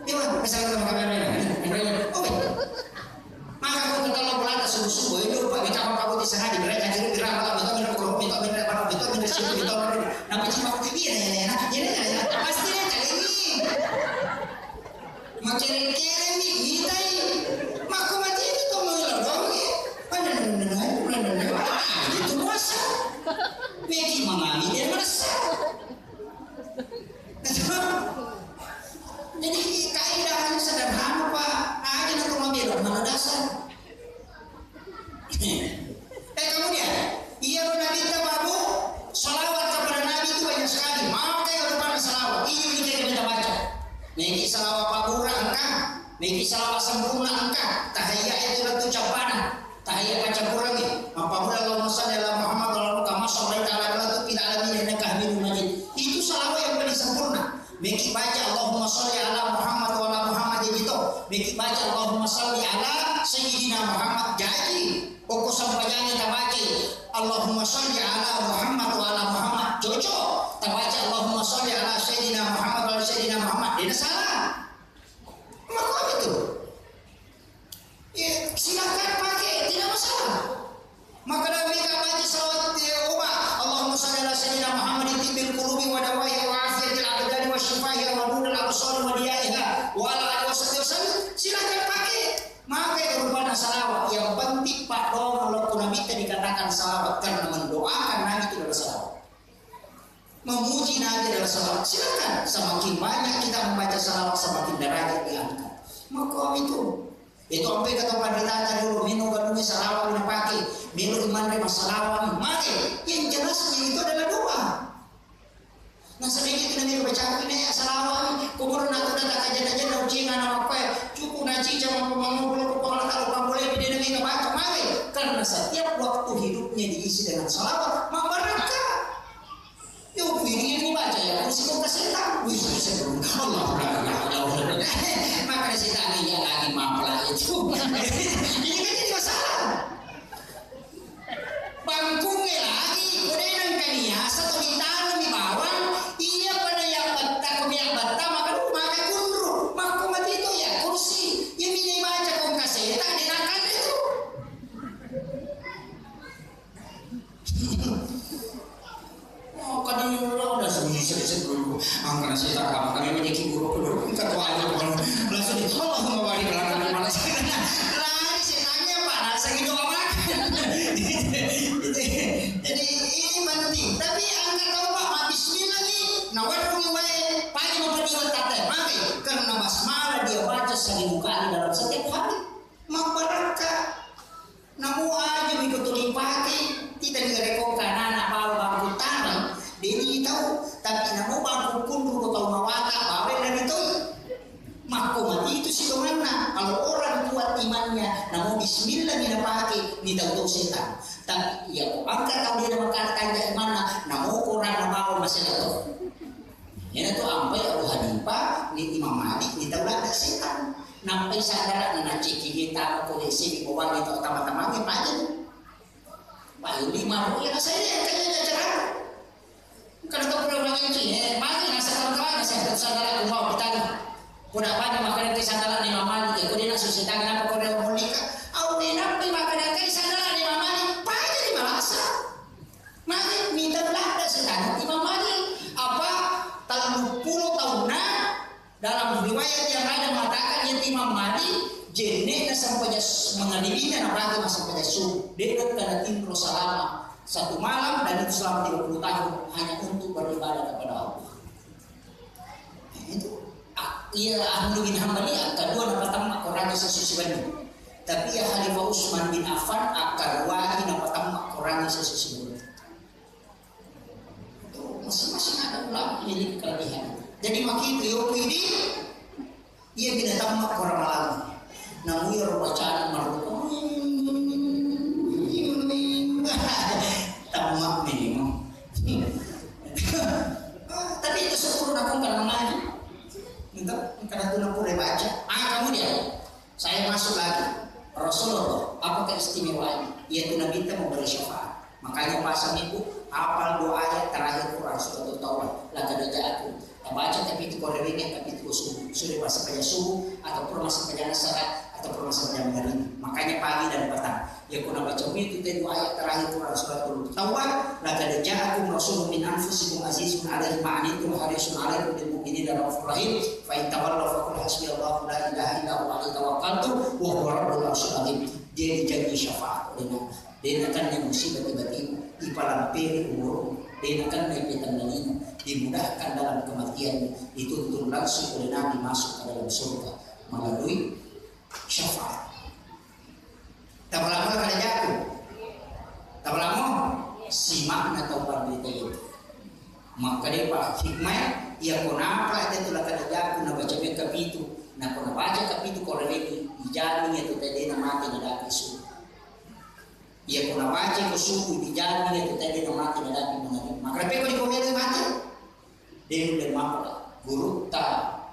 gimana misalnya sama kameranya maka aku kalau bulan subuh itu Pak kita Pak Boti senangi mereka jadi gerak kalau betul minum kopi betul minum apa betul minum situ betul tapi cuma aku iya ya pasti ya kali ini mau keren-keren nih mitai maku mati itu tuh mengelodong itu puasa Begi mengambil dia merasa. Jadi kaidah sederhana Pak aja nanti mobil mana dasar kemudian iya Nabi tababu salawat kepada Nabi itu banyak sekali maka kalau depan salawat ini kita baca niki salawat pabura engkau niki salawat sempurna engkau tahiyat itu ratu ucapan tahiyat baca kurang nih apabila Allahumma shalli ala Muhammad wa kama shallaita ala Ibrahim fil alamin innaka Hamidum Majid itu salawat yang paling sempurna. Miki baca Allahumma shalli ala Muhammad wa ala Muhammad itu miki baca Allahumma shalli ala Sayyidina Muhammad jadi pokok sampainya kita baca Allahumma shalli ala Muhammad wa ala Muhammad cocok kita baca Allahumma shalli ala Sayyidina Muhammad wa ala Sayyidina Muhammad tidak salah maka itu ya silakan pakai tidak masalah. Maka Nabi baca salawat umat Allahumma shalli ala Sayyidina Muhammad bil qulubi wa dawaiha wa afiyatil abdani wa shifaiha wa nuril absar wa diyaiha wa ala alihi wasallam silakan pakai. Maka itu merupakan salawat yang penting Pak Dong kalau Nabi dikatakan salawat karena mendoakan Nabi itu adalah salawat. Memuji Nabi adalah salawat. Silakan semakin banyak kita membaca salawat semakin derajat diangkat. Maka itu sampai kata pandita dulu minum gadungnya salawat yang pakai minum iman dari masalawat mati yang jelasnya itu adalah doa. Nah sedikit kena baca ini asalawan kumur nak tu dah kajian na ucingan na apa cukup naci jangan mengumpul kepala kalau boleh di negeri kebaca mari karena setiap waktu hidupnya diisi dengan salawat berkah. Yuk ini baca ya kursi kau kesetan wih sebelum Allah maka setan ini lagi mamplah itu ini kan jadi masalah bangkungnya lagi kemudian kania satu ditanam di bawah iya pada yang batak kebiak batak maka kundur maka mati itu ya kursi yang ini baca kau kesetan dinakan itu kadang udah sering dulu angkat saya tak apa kami menyeki guru kita tuh aja langsung di Allah mengawali belakang di mana lari setannya panas segitu apa jadi ini penting tapi angkat tahu Pak bismillah nih nawar mulai pagi maupun di tante mari karena basmalah dia baca 1000 kali dalam setiap hari memberkah namu aja ikut pagi tidak direkomkan anak bawa bangku tangan dia tahu tapi namu bangku kundur kalau mawata bawa dan itu mako mati itu sih mana kalau orang kuat imannya namu bismillah tidak pakai ni tahu setan tapi ya angkat tahu dia makan tanya mana namu orang bawa masih tahu ya itu ampai Abu Hanifah ni Imam Malik ni tahu ada setan nampai sadar na ciki kita ko desi di bawah itu tama-tama ni pajen bayu 5 ya saya kayaknya cara kalau kau pernah menginci mari nasa kawan-kawan saya sadar aku mau kita puna apa makanan kita sadar ni mama ni ko dia susi tangan apa ko dia mulika au ni nampai makanan kita sadar ni mama ni pajen di malaksa mari minta belanda setan Imam Malik apa 30 tahun dalam riwayat yang ada mengatakan yang Imam Malik jenek sampai mengaliminya apa sampai subuh dia kena timbul selama 1 malam dan itu selama 30 tahun hanya untuk beribadah kepada Allah. Itu ia Ahmad bin Hanbali kedua nama tamak orangnya sesuatu tapi ya Khalifah Utsman bin Affan akar wahi nama tamak orangnya sesuatu itu masing-masing ada ulama milik kelebihan. Jadi makin itu ini ia tidak tamak orang malam. Namun ia bacaan malu. Tamak minimum. Tapi itu syukur aku karena ngaji. Minta karena tu nak boleh baca. Kamu dia. Saya masuk lagi. Rasulullah, apa keistimewaannya? Yaitu Nabi kita memberi syafaat. Makanya pasang itu hafal 2 ayat terakhir Quran surat At-Taubah. Laqad ja'akum baca tapi itu korelnya tapi itu sudah masa pada subuh ataupun masa pada syarat ataupun masa pada malam makanya pagi dan petang ya kuna baca itu 2 ayat terakhir Quran surat At-Taubah laqad ja'akum rasulun min anfusikum azizun 'alaihi ma anittum harisun 'alaikum bil mu'minina raufur rahim fa in tawallaw faqul hasbiyallahu la ilaha illa huwa 'alaihi tawakkaltu wa huwa rabbul 'arsyil 'azim dia dijanji syafaat oleh dia akan yang musibah tiba-tiba ipalampiri umur dia akan mengikutan dalilnya dimudahkan dalam kematiannya dituntun langsung oleh Nabi masuk ke dalam surga melalui syafaat. Tak lama kada jatuh, tak lama simak na taupan berita itu. Maka dia pak hikmah ia kenapa itu telah kada jatuh na baca kapitu na kena baca kapitu kalau ini dijamin itu tadi na mati na dapat suhu. Ia kena baca ke suhu dijamin itu tadi na mati na dapat mengalir. Maka kalau di komedi mati dia udah mampu guru tak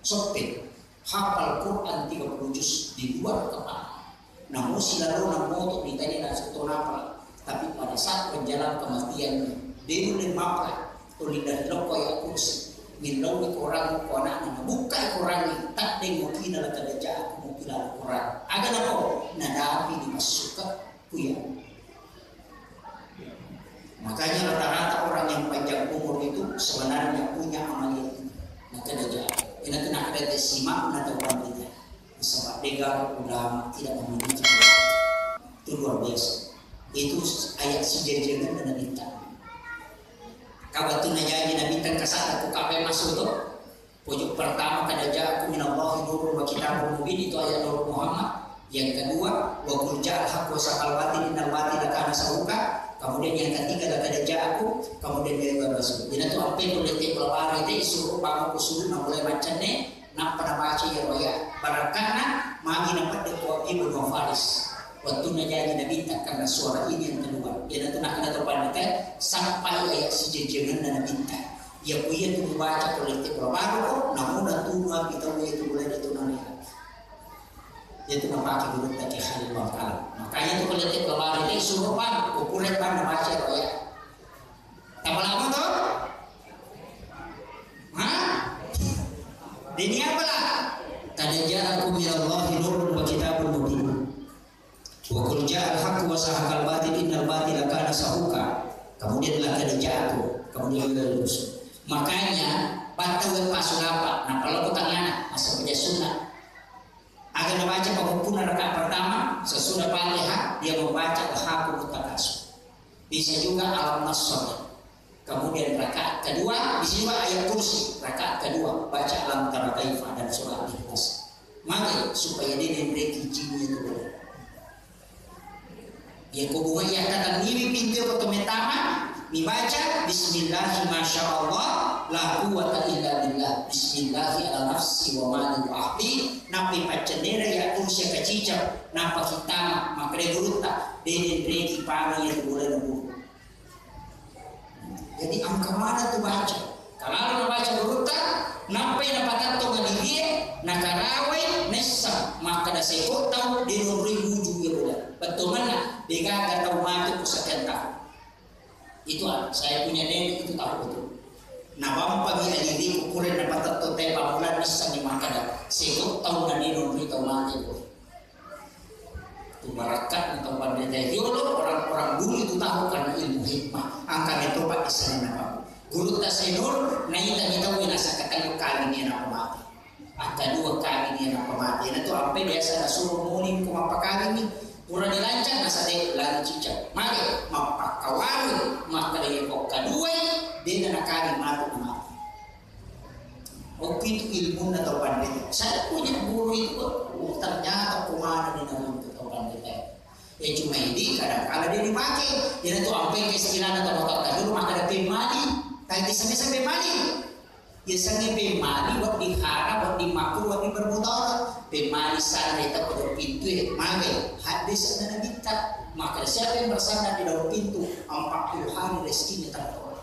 sopir hafal Quran 30 juz di luar kepala namun selalu namun ditanya dan satu nafal tapi pada saat menjalan kematiannya dia udah mampu tulis dari loko yang kursi minlawi Quran ko anak buka Quran tak dengo kina la kerja aku mukila Quran aga na ko nadapi dimasukkan kuya. Makanya rata-rata orang yang panjang umur itu sebenarnya punya amalia ini. Nah, kerja. Ini kena ada simak na tahuan kita. Sebab degar ulama tidak memiliki itu luar biasa. Itu ayat sejajar dengan kita. Kabatuna jadi Nabi kan kasar aku kape masuk tu. Pojok pertama kada ja'akum minallahi nurun wa kitabun mubin itu ayat Nur Muhammad. Yang kedua wa qul ja'al haqqu wa saqal batil innal batila kana sahuqa kemudian yang ketiga ada ja'aku, kemudian dia rasul. Jadi itu apa itu letik pelawari itu suruh bangun kusul nak mulai macam ni, nak pada baca ya roya. Barakana magi nampak dia kuat ibu Faris. Waktu jadi Nabi takkan suara ini yang kedua. Dia nanti nak kena terpandangkan sampai ayat sejajaran dan Nabi tak. Ya punya tu membaca kolektif baru, namun dah tua kita punya tu boleh ditunang lihat. Dia tu nampak kita tak kehal bangkal. Makanya tu kolektif baru ini suruh pan, ukuran pan membaca roya. Tak lama tu? Hah? Ini apa lah? Tadajja'akum minallahi nurun wa kitabun mubin. Wa qul ja'al haqqu wa sahaqal batil innal batila kana sahuqa. Kemudian lah tadajja'akum, kemudian lulus. Makanya batal pasulapa. Nah kalau kutangana masa baca sunnah agar membaca pengumpulkan rakaat pertama sesudah Fatihah dia membaca al-haqqu mutakasu. Bisa juga al-nasr. Kemudian rakaat kedua bisa juga ayat kursi. Rakaat kedua baca alam tara kaifa dan surah Al-Ikhlas. Maka supaya dia memberi jiwa itu boleh. Ya kubungan yang kata niwi pintu pertama dibaca Bismillahi masyaallah la quwwata illa billah. Bismillahi ala nafsi wa mali wa ahli. Napi pacenera ya kursi kacicap napa kita makre guruta denen reki pagi yang boleh nunggu. Jadi angka mana tu baca? Kalau baca guruta nampai dapat tahu dia nakarawe nesa maka dah sekot tahu di ribu juga boleh. Betul mana? Dia gak tahu mati pusatnya tahu. Itu saya punya nenek itu tahu betul. Nah bapa pagi aliri ukuran dapat tahu tempat bulan bisa dimakan dah. Sekot tahu nadi ribu tahu mati boleh. Itu barakat atau pandai dulu orang-orang dulu itu tahu karena ilmu hikmah. Angka itu pak istilahnya apa? Guru tasenur naik tadi tahu yang asa kata kali ni nak mati. Ada 2 kali ni nak mati. Itu apa biasa dah suruh mulim ke apa kali ni? Kurang dilancar nasa dek lari cicak. Mari mapakawan maka dia kok kedua dia nak kali mati. Oke itu ilmu atau pandai. Saya punya guru itu ternyata kemana di dalam itu atau pandai. Ya cuma ini kadang-kadang dia dipakai. Dia tu apa yang kesekilan atau otak dulu maka ada pemali. Tapi sampai mali, ya sangat pemali buat diharap, buat dimakruh, buat dipermudarat. Pemali sana itu pada pintu, maka hadis ada Nabi tak. Maka siapa yang bersandar di dalam pintu 40 hari rezekinya tertolong.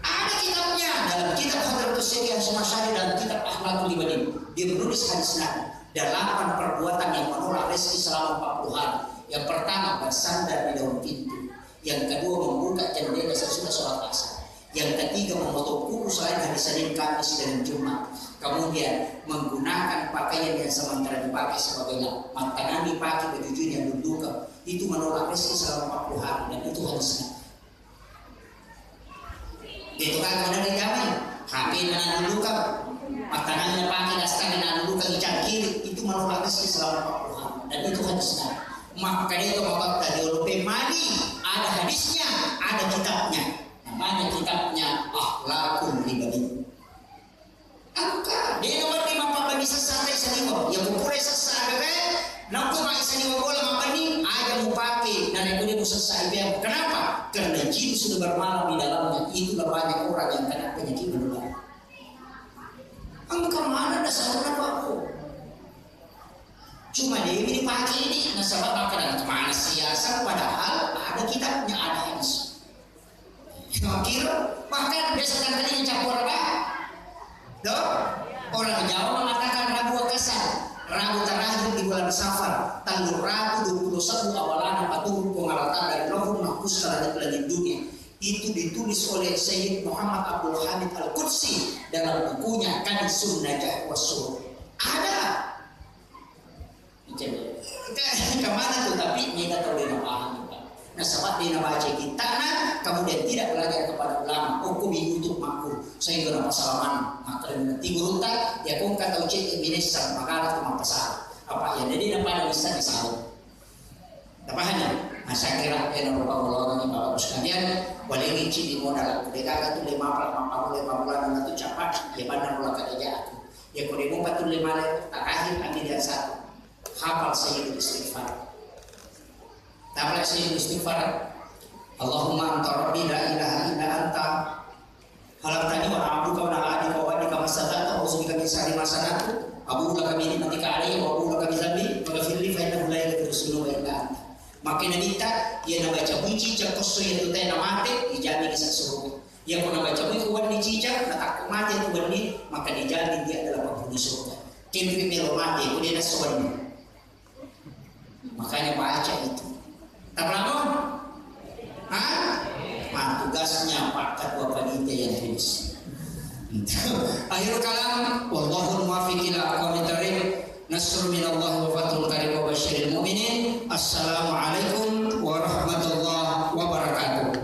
Ada kitabnya dalam kitab Hadratus Syekh Syekh dalam kitab Akhlaqul Ibadah. Dia menulis hadis Nabi. 8 perbuatan yang menolak rezeki selama 40 hari. Yang pertama bersandar di dalam pintu. Yang kedua membuka jendela sesudah sholat asar. Yang ketiga memotong kuku selain hari Senin, Kamis dan Jumat. Kemudian menggunakan pakaian yang sementara dipakai sebagai lap. Makanan dipakai baju yang menduga. Itu menolak rezeki selama 40 hari dan itu hadisnya. Itu kan mana di zaman HP dan menduga. Makanannya pakai dasar dan menduga hijab kiri itu menolak rezeki selama 40 hari dan itu hadisnya. Maka dia itu bapak tadi lupa mali ada hadisnya, ada kitabnya. Namanya kitabnya Akhlaqul Ibadah. Angka dia nomor 5 bagi sesat saniwa. Yang kupure sesat nak ku mai saniwa bola mapani ada mau pakai dan itu dia sesat IBM. Kenapa? Karena jin sudah bermalam di dalamnya. Itulah banyak orang yang kena penyakit menular. Angka mana dasarnya Pak? Cuma dia dipakai ini nasabah makanan kemana siasat padahal ada kitabnya ada hadis. Kira bahkan biasa tadinya campur apa? Dok, orang Jawa mengatakan Rabu Kesal, Rabu terakhir di bulan Safar, tanggal Rabu 21 awalan 40 pengalatan dari Lauhul Mahfuz ke langit dunia. Itu ditulis oleh Sayyid Muhammad Abdul Hamid Al-Qudsi dalam bukunya Kanzun Najah was-Surur. Ada. Kemana tuh tapi kita tahu dia paham. Nah sahabat dia baca kita kemudian tidak belajar kepada ulama hukum untuk makruh sehingga dapat salaman maka nanti guru tak ya kau kata ucap minister makalah tu masalah apa ya jadi dapat bisa disahut. Tapahnya nah saya kira yang beberapa ini bapak sekalian boleh ngici di modal mereka tu 5 bulan itu cepat ya benar ulah kerja aku ya kalau dia 45 tak akhir ambil yang 1 hafal Sayyidul Istighfar. 45 Tablet sih istighfar. Allahumma anta rabbi la ilaha illa anta khalaqtani wa a'buduka wa la adika wa adika masatata wa uzbika min syarri ma sanatu abu laka bi ni'matika alayya wa abu laka bi dhanbi faghfir li fa innahu la yaghfiru dhunuba illa anta. Maka minta dia na baca puji cak koso yang tutai na mate dijamin sa surga. Yang kau baca puji kuat di cicak na takut mati tu bani maka dijamin dia adalah penghuni surga. Kini melo mati ku dia na surga. Makanya baca itu. Tak lama? Tugasnya Pak Ketua Panitia yang tulis. Akhir kalam, wallahul muwaffiq ila aqwamit thariq. Nasrun minallahi wa fathun qarib wa basyiril mu'minin. Assalamualaikum warahmatullahi wabarakatuh.